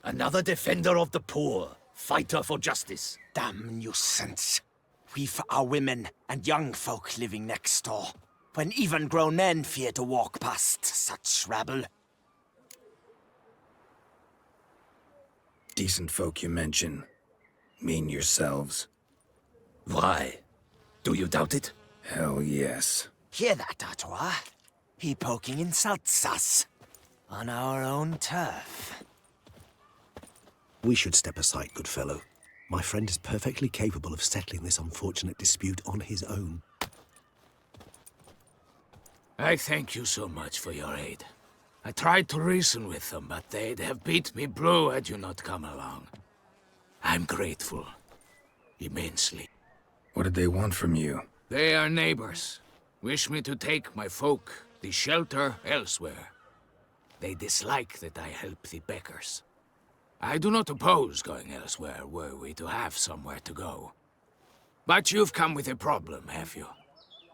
Another defender of the poor. Fighter for justice. Damn nuisance. We've our women and young folk living next door, when even grown men fear to walk past such rabble. Decent folk you mention. Mean yourselves. Why? Do you doubt it? Hell yes. Hear that, Artois? He poking insults us. On our own turf. We should step aside, good fellow. My friend is perfectly capable of settling this unfortunate dispute on his own. I thank you so much for your aid. I tried to reason with them, but they'd have beat me blue had you not come along. I'm grateful. Immensely. What did they want from you? They are neighbors. Wish me to take my folk, the shelter, elsewhere. They dislike that I help the beggars. I do not oppose going elsewhere, were we to have somewhere to go. But you've come with a problem, have you?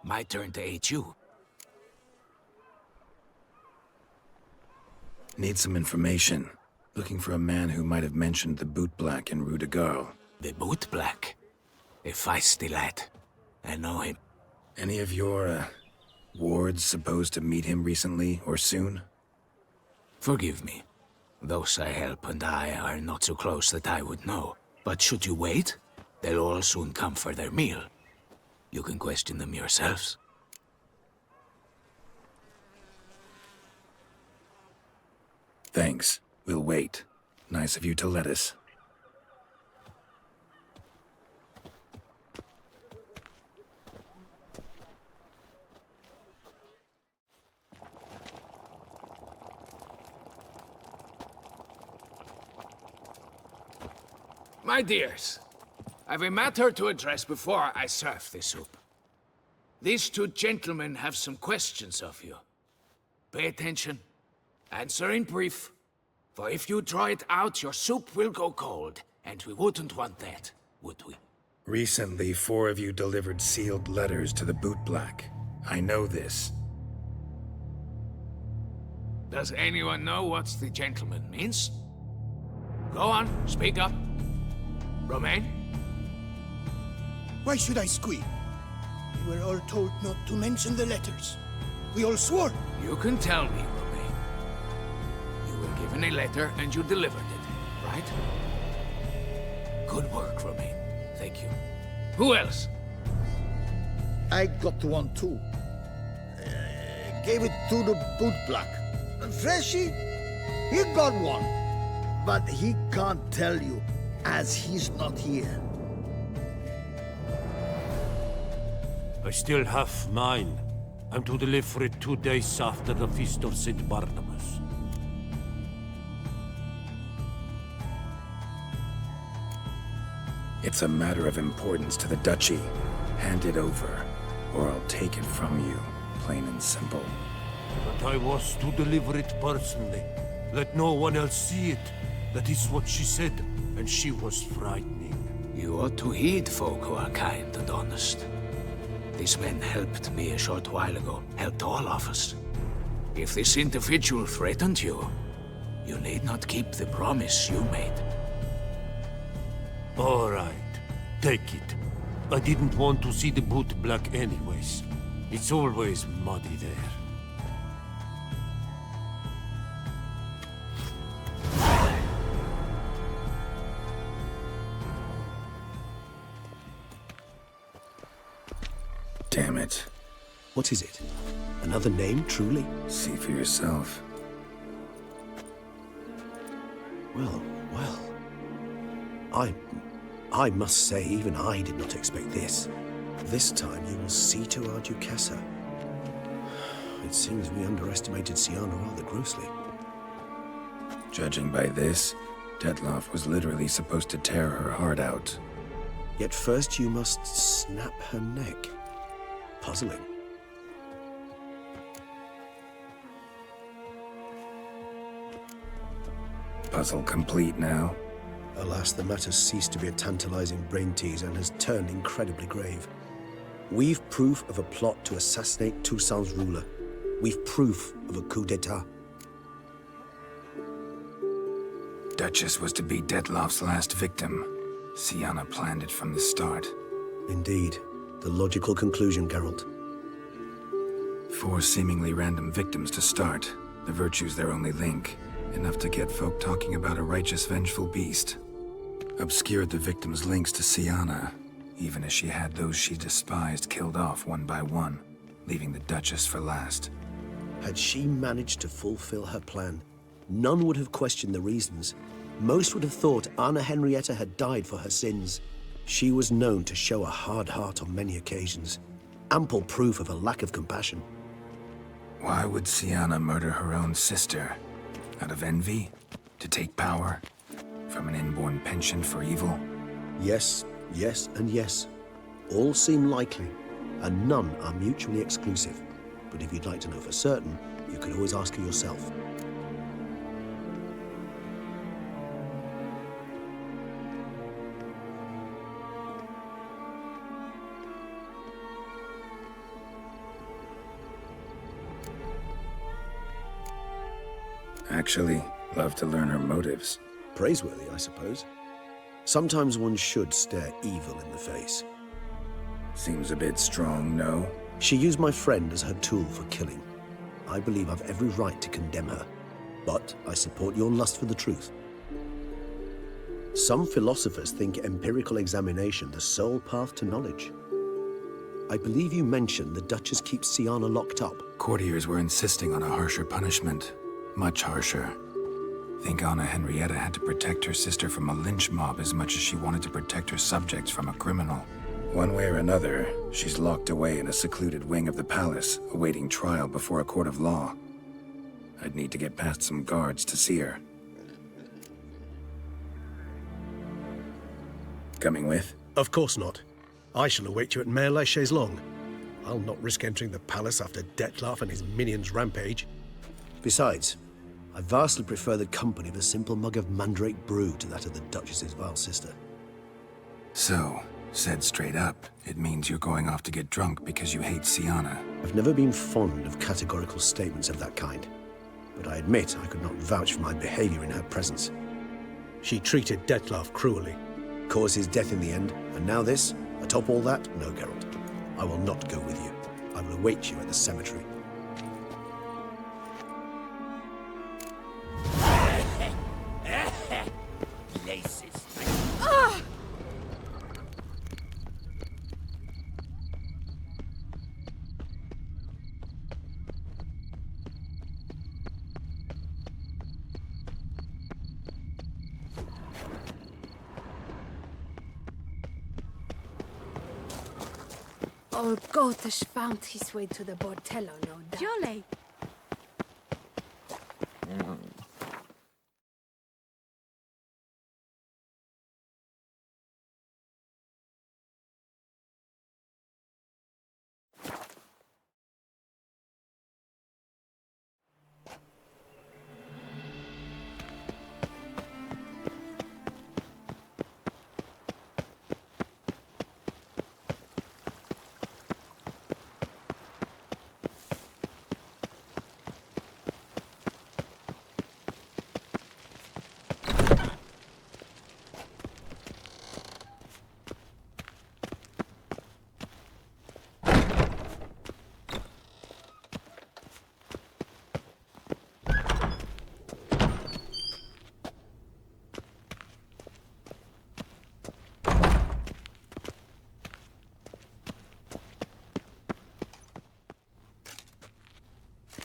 My turn to aid you. Need some information. Looking for a man who might have mentioned the boot black in Rue de Garl. The boot black? A feisty lad. I know him. Any of your, wards supposed to meet him recently or soon? Forgive me. Those I help and I are not so close that I would know. But should you wait, they'll all soon come for their meal. You can question them yourselves. Thanks. We'll wait. Nice of you to let us. My dears, I've a matter to address before I serve the soup. These two gentlemen have some questions of you. Pay attention. Answer in brief. For if you draw it out, your soup will go cold. And we wouldn't want that, would we? Recently, 4 of you delivered sealed letters to the boot black. I know this. Does anyone know what the gentleman means? Go on, speak up. Romain? Why should I squeal? We were all told not to mention the letters. We all swore. You can tell me, Romain. You were given a letter and you delivered it, right? Good work, Romain. Thank you. Who else? I got one too. Gave it to the boot black. Freshy, he got one. But he can't tell you, as he's not here. I still have mine. I'm to deliver it 2 days after the Feast of St. Barnabas. It's a matter of importance to the Duchy. Hand it over, or I'll take it from you, plain and simple. But I was to deliver it personally. Let no one else see it. That is what she said, and she was frightening. You ought to heed folk who are kind and honest. These men helped me a short while ago, helped all of us. If this individual threatened you, you need not keep the promise you made. All right, take it. I didn't want to see the boot black anyways. It's always muddy there. Damn it. What is it? Another name, truly? See for yourself. Well, well. I must say, even I did not expect this. This time you will see to our Duchessa. It seems we underestimated Sienna rather grossly. Judging by this, Detloff was literally supposed to tear her heart out. Yet first you must snap her neck. Puzzling. Puzzle complete now. Alas, the matter ceased to be a tantalizing brain tease and has turned incredibly grave. We've proof of a plot to assassinate Toussaint's ruler. We've proof of a coup d'etat. Duchess was to be Dettlaff's last victim. Syanna planned it from the start. Indeed. The logical conclusion, Geralt. 4 seemingly random victims to start. The virtue's their only link. Enough to get folk talking about a righteous, vengeful beast. Obscured the victims' links to Syanna, even as she had those she despised killed off one by one, leaving the Duchess for last. Had she managed to fulfill her plan, none would have questioned the reasons. Most would have thought Anna Henrietta had died for her sins. She was known to show a hard heart on many occasions. Ample proof of a lack of compassion. Why would Syanna murder her own sister? Out of envy? To take power? From an inborn penchant for evil? Yes, yes, and yes. All seem likely, and none are mutually exclusive. But if you'd like to know for certain, you can always ask her yourself. Actually, love to learn her motives. Praiseworthy, I suppose. Sometimes one should stare evil in the face. Seems a bit strong, no? She used my friend as her tool for killing. I believe I've every right to condemn her. But I support your lust for the truth. Some philosophers think empirical examination the sole path to knowledge. I believe you mentioned the Duchess keeps Syanna locked up. Courtiers were insisting on a harsher punishment. Much harsher. Think Anna Henrietta had to protect her sister from a lynch mob as much as she wanted to protect her subjects from a criminal. One way or another, she's locked away in a secluded wing of the palace, awaiting trial before a court of law. I'd need to get past some guards to see her. Coming with? Of course not. I shall await you at Mare la Chaise-Longue. I'll not risk entering the palace after Dettlaff and his minions rampage. Besides, I vastly prefer the company of a simple mug of mandrake brew to that of the Duchess's vile sister. So, said straight up, it means you're going off to get drunk because you hate Syanna. I've never been fond of categorical statements of that kind, but I admit I could not vouch for my behavior in her presence. She treated Dettlaff cruelly. Caused his death in the end, and now this? Atop all that? No, Geralt. I will not go with you. I will await you at the cemetery. Old Gotish found his way to the Bordello, no doubt. Jolly.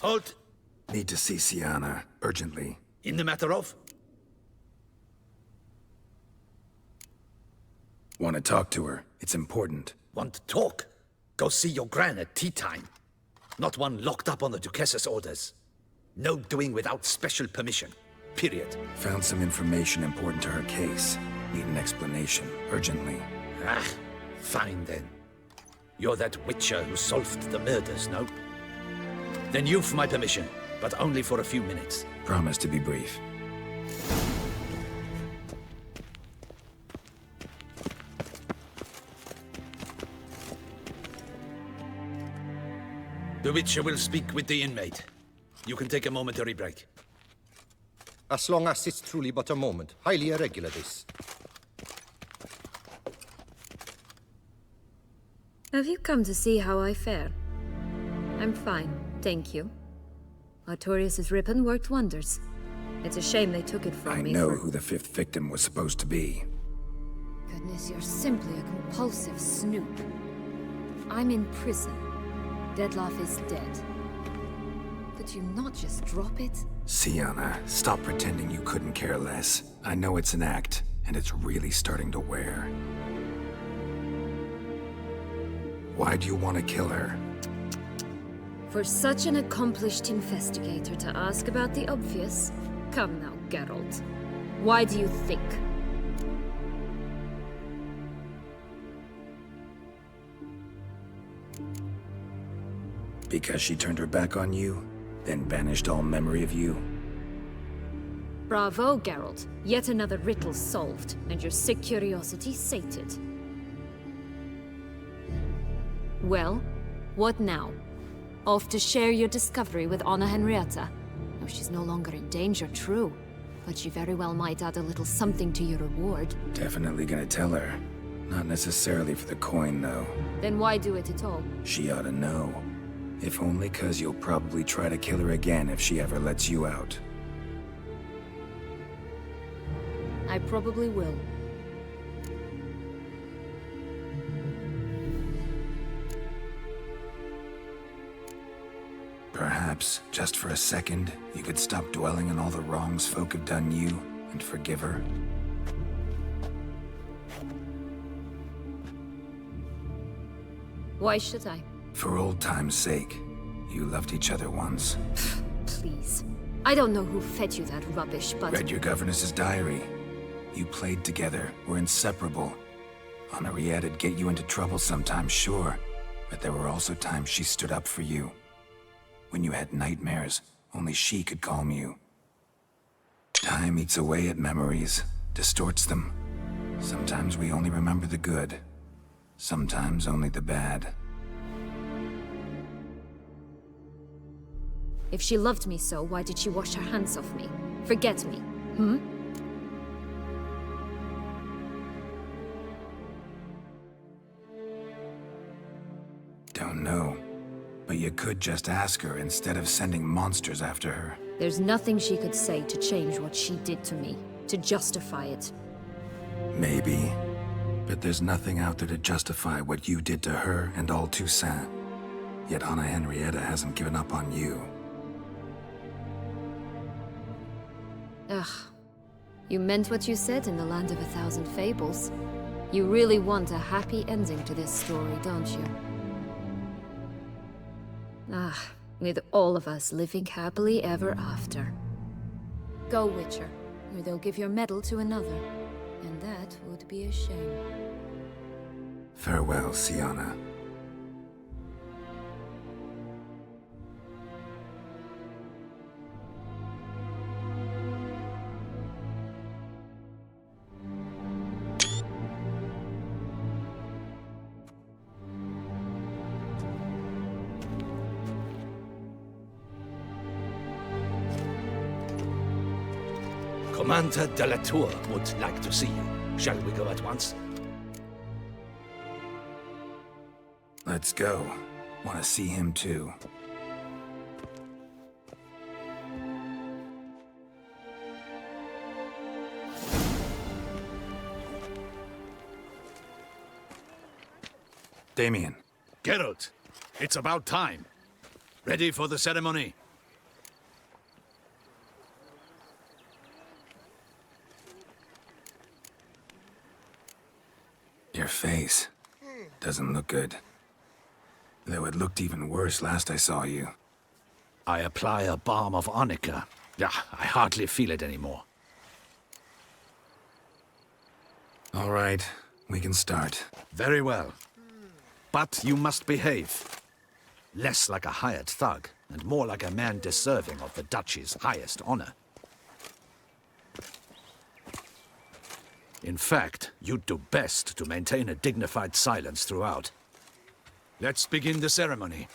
Halt! Need to see Syanna, urgently. In the matter of? Want to talk to her. It's important. Want to talk? Go see your gran at tea time. Not one locked up on the Duchess's orders. No doing without special permission. Period. Found some information important to her case. Need an explanation, urgently. Ah, fine then. You're that witcher who solved the murders, no? Then you've my permission, but only for a few minutes. Promise to be brief. The Witcher will speak with the inmate. You can take a momentary break. As long as it's truly but a moment. Highly irregular, this. Have you come to see how I fare? I'm fine, thank you. Artorius' ribbon worked wonders. It's a shame they took it from me. I know who the 5th victim was supposed to be. Goodness, you're simply a compulsive snoop. I'm in prison. Dettlaff is dead. Could you not just drop it? Sienna, stop pretending you couldn't care less. I know it's an act, and it's really starting to wear. Why do you want to kill her? For such an accomplished investigator to ask about the obvious? Come now, Geralt. Why do you think? Because she turned her back on you, then banished all memory of you? Bravo, Geralt. Yet another riddle solved, and your sick curiosity sated. Well, what now? Off to share your discovery with Anna Henrietta? No, she's no longer in danger, true. But she very well might add a little something to your reward. Definitely gonna tell her. Not necessarily for the coin, though. Then why do it at all? She ought to know. If only 'cause you'll probably try to kill her again if she ever lets you out. I probably will. Perhaps, just for a second, you could stop dwelling on all the wrongs folk have done you and forgive her. Why should I? For old time's sake. You loved each other once. Please. I don't know who fed you that rubbish, but... Read your governess's diary. You played together, were inseparable. Henriette'd get you into trouble sometimes, sure. But there were also times she stood up for you. When you had nightmares, only she could calm you. Time eats away at memories, distorts them. Sometimes we only remember the good. Sometimes only the bad. If she loved me so, why did she wash her hands off me? Forget me, hmm? Don't know. But you could just ask her instead of sending monsters after her. There's nothing she could say to change what she did to me, to justify it. Maybe. But there's nothing out there to justify what you did to her and all Toussaint. Yet Anna Henrietta hasn't given up on you. Ugh. You meant what you said in the Land of 1,000 Fables. You really want a happy ending to this story, don't you? Ah, with all of us living happily ever after. Go, Witcher, or they'll give your medal to another. And that would be a shame. Farewell, Sienna. Commander de la Tour would like to see you. Shall we go at once? Let's go. Want to see him too. Damien. Geralt, it's about time. Ready for the ceremony? Your face doesn't look good. Though it looked even worse last I saw you. I apply a balm of arnica. Yeah, I hardly feel it anymore. All right, we can start. Very well. But you must behave. Less like a hired thug, and more like a man deserving of the Duchy's highest honor. In fact, you'd do best to maintain a dignified silence throughout. Let's begin the ceremony.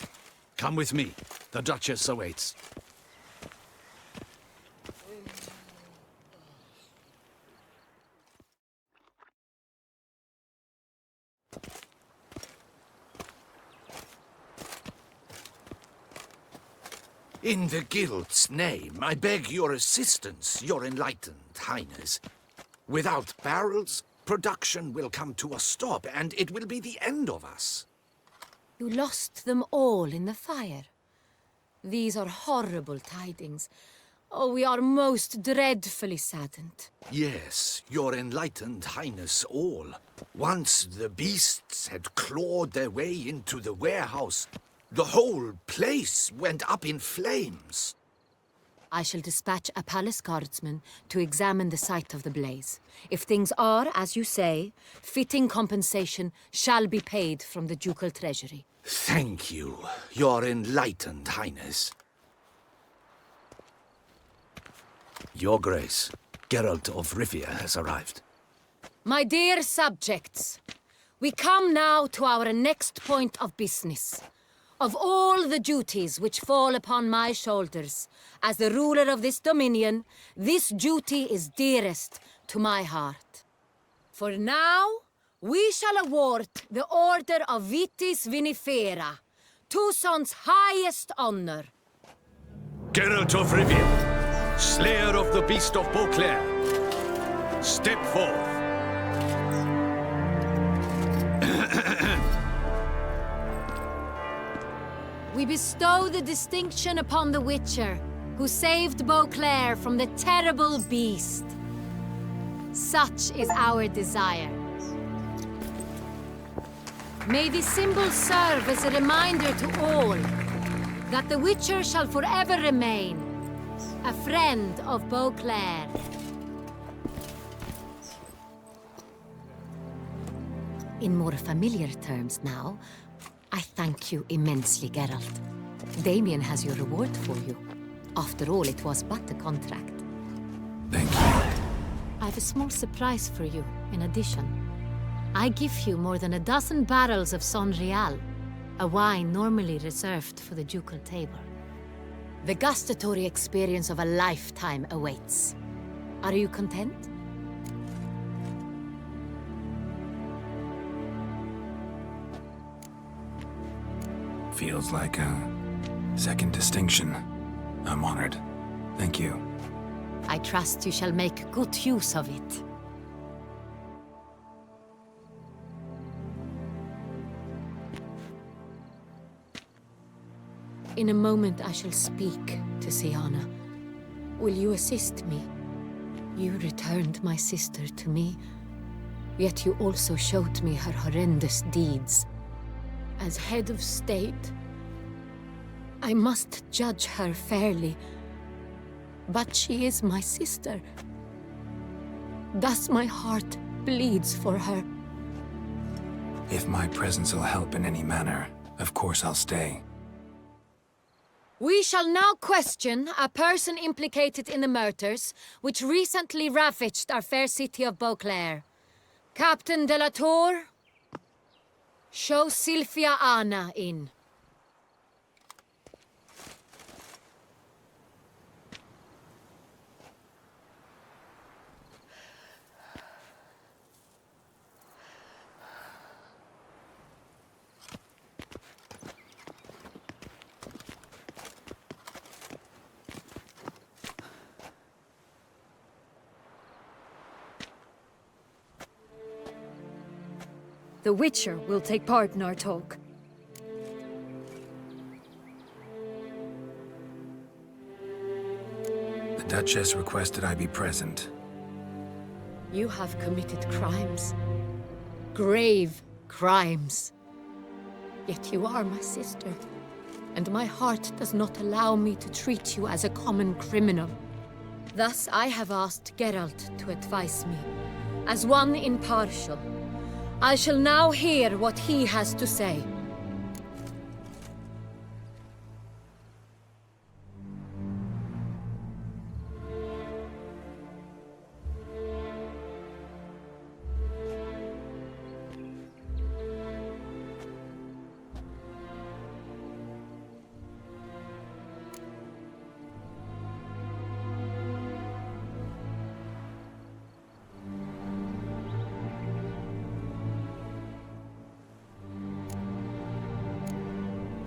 Come with me. The Duchess awaits. In the Guild's name, I beg your assistance, your enlightened highness. Without barrels, production will come to a stop, and it will be the end of us. You lost them all in the fire. These are horrible tidings. Oh, we are most dreadfully saddened. Yes, your enlightened highness all. Once the beasts had clawed their way into the warehouse, the whole place went up in flames. I shall dispatch a palace guardsman to examine the site of the blaze. If things are, as you say, fitting compensation shall be paid from the ducal treasury. Thank you, your enlightened highness. Your Grace, Geralt of Rivia has arrived. My dear subjects, we come now to our next point of business. Of all the duties which fall upon my shoulders, as the ruler of this dominion, this duty is dearest to my heart. For now, we shall award the Order of Vitis Vinifera, Tucson's highest honor. Geralt of Rivia, Slayer of the Beast of Beauclair, step forth. We bestow the distinction upon the Witcher, who saved Beauclair from the terrible beast. Such is our desire. May this symbol serve as a reminder to all that the Witcher shall forever remain a friend of Beauclair. In more familiar terms now, I thank you immensely, Geralt. Damien has your reward for you. After all, it was but a contract. Thank you. I have a small surprise for you, in addition. I give you more than 12 barrels of Son Real, a wine normally reserved for the ducal table. The gustatory experience of a lifetime awaits. Are you content? Feels like a second distinction. I'm honored. Thank you. I trust you shall make good use of it. In a moment I shall speak to Syanna. Will you assist me? You returned my sister to me, yet you also showed me her horrendous deeds. As head of state, I must judge her fairly. But she is my sister. Thus my heart bleeds for her. If my presence will help in any manner, of course I'll stay. We shall now question a person implicated in the murders which recently ravaged our fair city of Beauclair. Captain de la Tour, show Sylvia Anna in. The Witcher will take part in our talk. The Duchess requested I be present. You have committed crimes. Grave crimes. Yet you are my sister, and my heart does not allow me to treat you as a common criminal. Thus I have asked Geralt to advise me, as one impartial. I shall now hear what he has to say.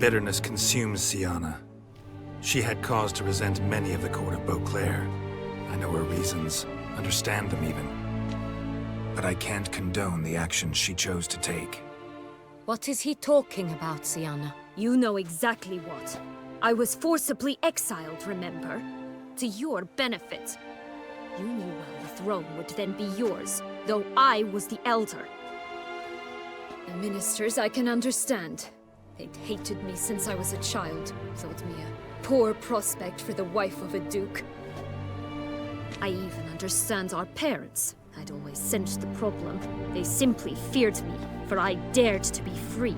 bitterness consumes Siana. She had cause to resent many of the court of Beauclair. I know her reasons, understand them even. But I can't condone the actions she chose to take. What is he talking about, Siana? You know exactly what. I was forcibly exiled, remember? To your benefit. You knew well the throne would then be yours, though I was the elder. The ministers I can understand. They'd hated me since I was a child, thought me a poor prospect for the wife of a duke. I even understand our parents. I'd always sensed the problem. They simply feared me, for I dared to be free.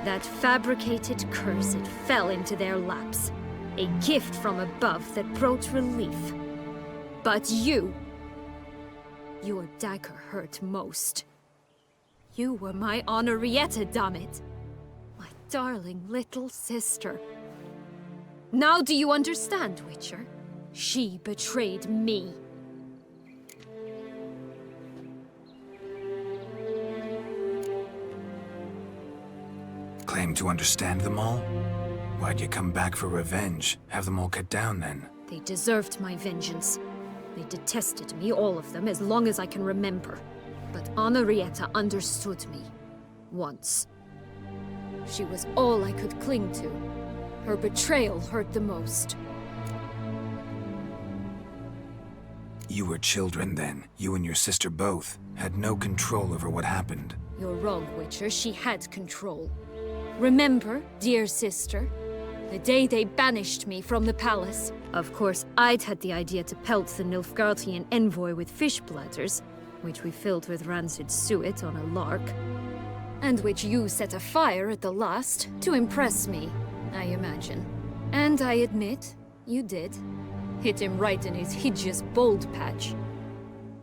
That fabricated curse, it fell into their laps. A gift from above that brought relief. But you... your dagger hurt most. You were my Honorietta, dammit. My darling little sister. Now do you understand, Witcher? She betrayed me. Claim to understand them all? Why'd you come back for revenge? Have them all cut down then? They deserved my vengeance. They detested me, all of them, as long as I can remember. But Honorietta understood me. Once. She was all I could cling to. Her betrayal hurt the most. You were children then. You and your sister both had no control over what happened. You're wrong, Witcher. She had control. Remember, dear sister? The day they banished me from the palace. Of course, I'd had the idea to pelt the Nilfgaardian envoy with fish bladders, which we filled with rancid suet on a lark, and which you set afire at the last to impress me, I imagine. And I admit, you did. Hit him right in his hideous bald patch.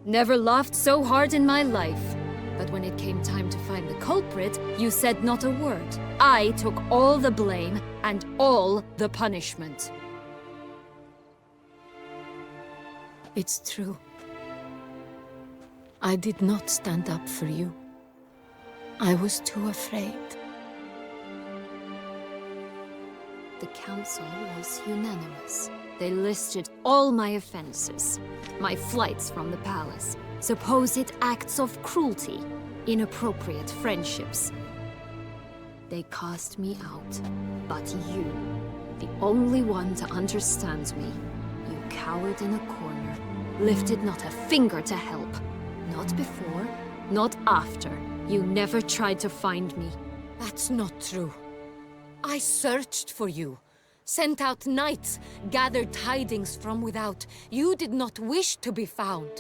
Never laughed so hard in my life. But when it came time to find the culprit, you said not a word. I took all the blame and all the punishment. It's true. I did not stand up for you. I was too afraid. The council was unanimous. They listed all my offenses. My flights from the palace, supposed acts of cruelty, inappropriate friendships. They cast me out. But you, the only one to understand me, you cowered in a corner, lifted not a finger to help. Not before, not after. You never tried to find me. That's not true. I searched for you. Sent out knights, gathered tidings from without. You did not wish to be found.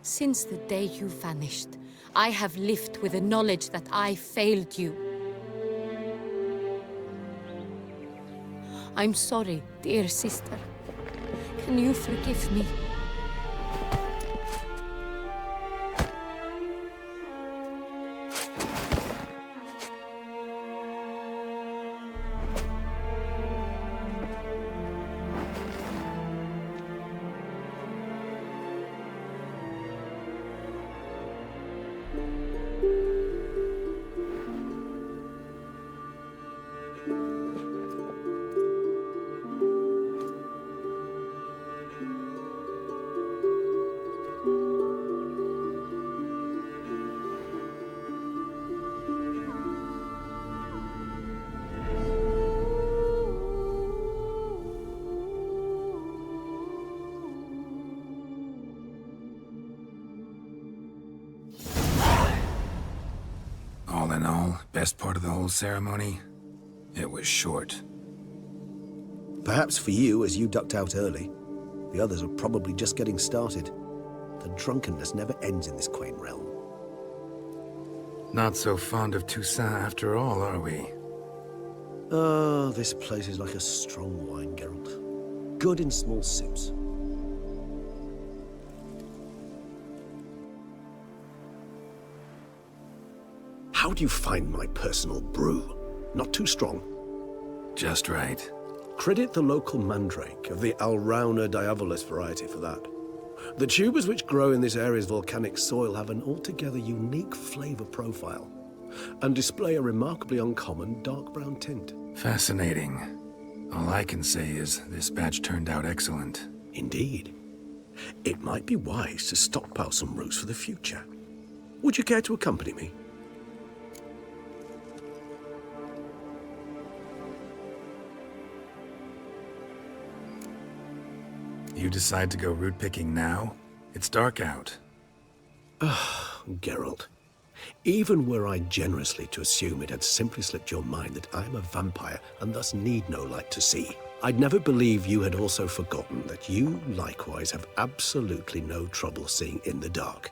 Since the day you vanished, I have lived with the knowledge that I failed you. I'm sorry, dear sister. Can you forgive me? All in all, best part of the whole ceremony? It was short. Perhaps for you, as you ducked out early. The others are probably just getting started. The drunkenness never ends in this quaint realm. Not so fond of Toussaint after all, are we? Oh, this place is like a strong wine, Geralt. Good in small sips. How do you find my personal brew? Not too strong? Just right. Credit the local mandrake of the Alrauna diavolis variety for that. The tubers which grow in this area's volcanic soil have an altogether unique flavor profile. and display a remarkably uncommon dark brown tint. Fascinating. All I can say is this batch turned out excellent. Indeed. It might be wise to stockpile some roots for the future. Would you care to accompany me? You decide to go root picking now? It's dark out. Geralt. Even were I generously to assume it had simply slipped your mind that I am a vampire and thus need no light to see, I'd never believe you had also forgotten that you likewise have absolutely no trouble seeing in the dark.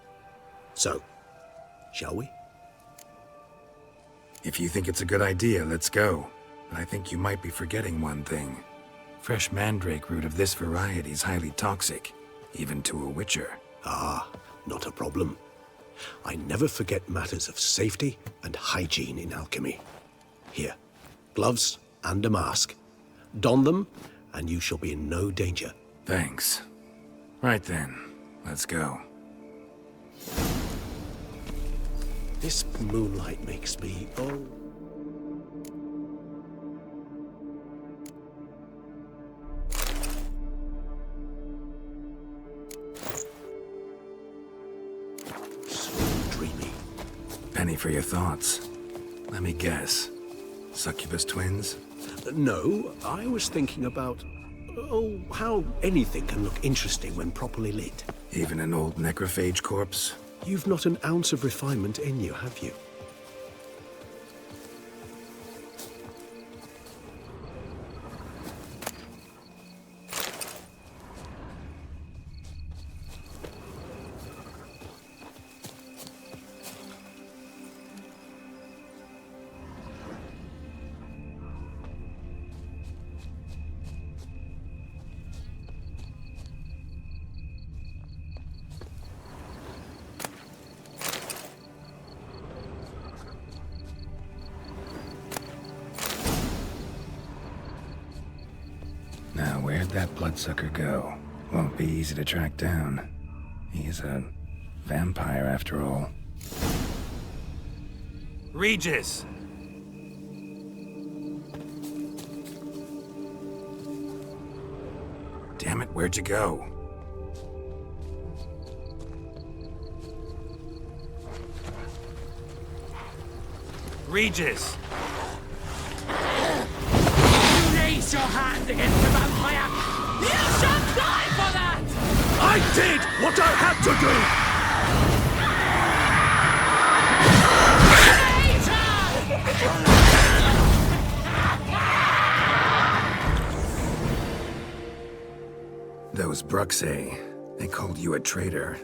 So, shall we? If you think it's a good idea, let's go. But I think you might be forgetting one thing. Fresh mandrake root of this variety is highly toxic, even to a witcher. Ah, not a problem. I never forget matters of safety and hygiene in alchemy. Here, gloves and a mask. Don them, and you shall be in no danger. Thanks. Right then, let's go. This moonlight makes me, Penny for your thoughts. Let me guess. Succubus twins? No, I was thinking about, how anything can look interesting when properly lit. Even an old necrophage corpse? You've not an ounce of refinement in you, have you? Now, where'd that bloodsucker go? Won't be easy to track down. He's a vampire, after all. Regis! Damn it, where'd you go? Regis! Raise your hand against the vampire! You shall die for that! I did what I had to do! Those Bruxae, they called you a traitor.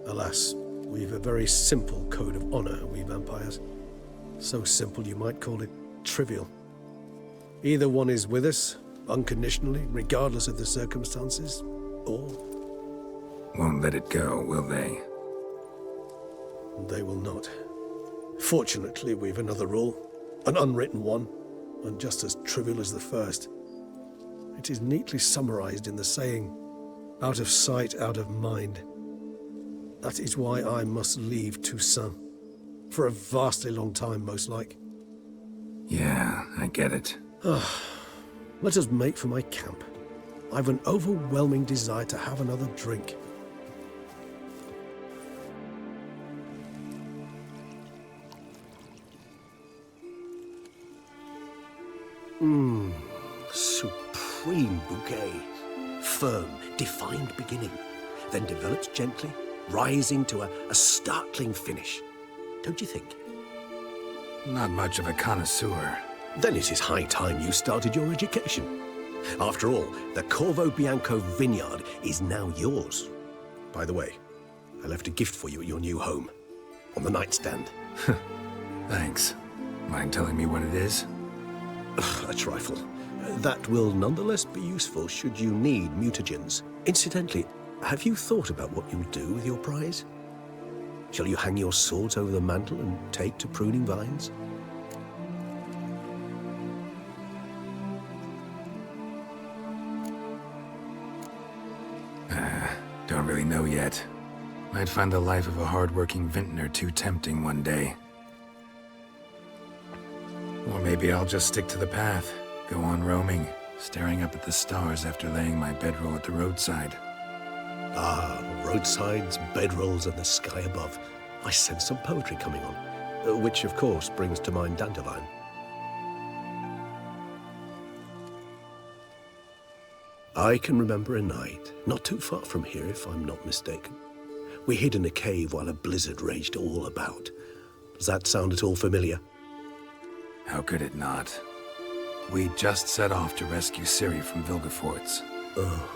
Alas, we've a very simple code of honor, we vampires. So simple you might call it trivial. Either one is with us, unconditionally, regardless of the circumstances, or... Won't let it go, will they? They will not. Fortunately, we've another rule, an unwritten one, and just as trivial as the first. It is neatly summarized in the saying, out of sight, out of mind. That is why I must leave Toussaint. For a vastly long time, most like. Yeah, I get it. Let us make for my camp. I've an overwhelming desire to have another drink. Supreme bouquet. Firm, defined beginning, then develops gently, rising to a startling finish. Don't you think? Not much of a connoisseur. Then it is high time you started your education. After all, the Corvo Bianco vineyard is now yours. By the way, I left a gift for you at your new home. On the nightstand. Thanks. Mind telling me what it is? A trifle. That will nonetheless be useful should you need mutagens. Incidentally, have you thought about what you'll do with your prize? Shall you hang your swords over the mantle and take to pruning vines? Don't really know yet. Might find the life of a hard-working vintner too tempting one day. Or maybe I'll just stick to the path, go on roaming, staring up at the stars after laying my bedroll at the roadside. Ah, roadsides, bedrolls, and the sky above. I sense some poetry coming on, which of course brings to mind Dandelion. I can remember a night, not too far from here if I'm not mistaken. We hid in a cave while a blizzard raged all about. Does that sound at all familiar? How could it not? We just set off to rescue Ciri from Vilgefortz. Oh,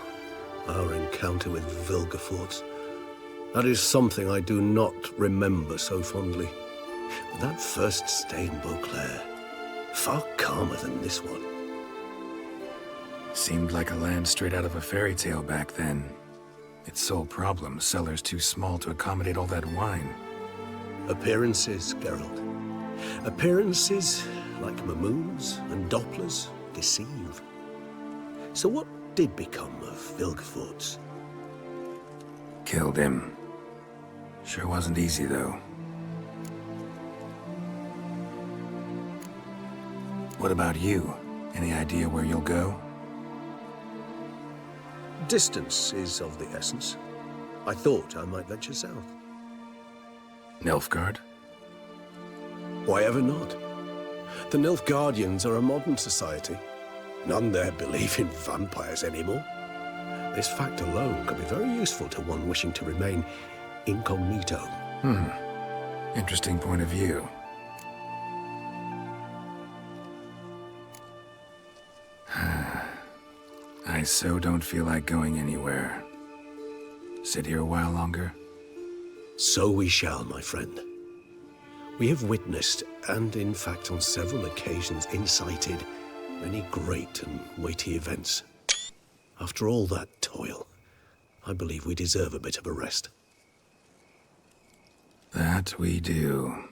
our encounter with Vilgefortz. That is something I do not remember so fondly. But that first stay in Beauclair, far calmer than this one. Seemed like a land straight out of a fairy tale back then. Its sole problem, cellars too small to accommodate all that wine. Appearances, Geralt. Appearances, like Mamoons and Dopplers, deceive. So what did become of Vilgefortz? Killed him. Sure wasn't easy, though. What about you? Any idea where you'll go? Distance is of the essence. I thought I might venture south. Nilfgaard? Why ever not? The Nilfgaardians are a modern society. None there believe in vampires anymore. This fact alone could be very useful to one wishing to remain incognito. Interesting point of view. I so don't feel like going anywhere. Sit here a while longer? So we shall, my friend. We have witnessed, and in fact on several occasions incited, many great and weighty events. After all that toil, I believe we deserve a bit of a rest. That we do.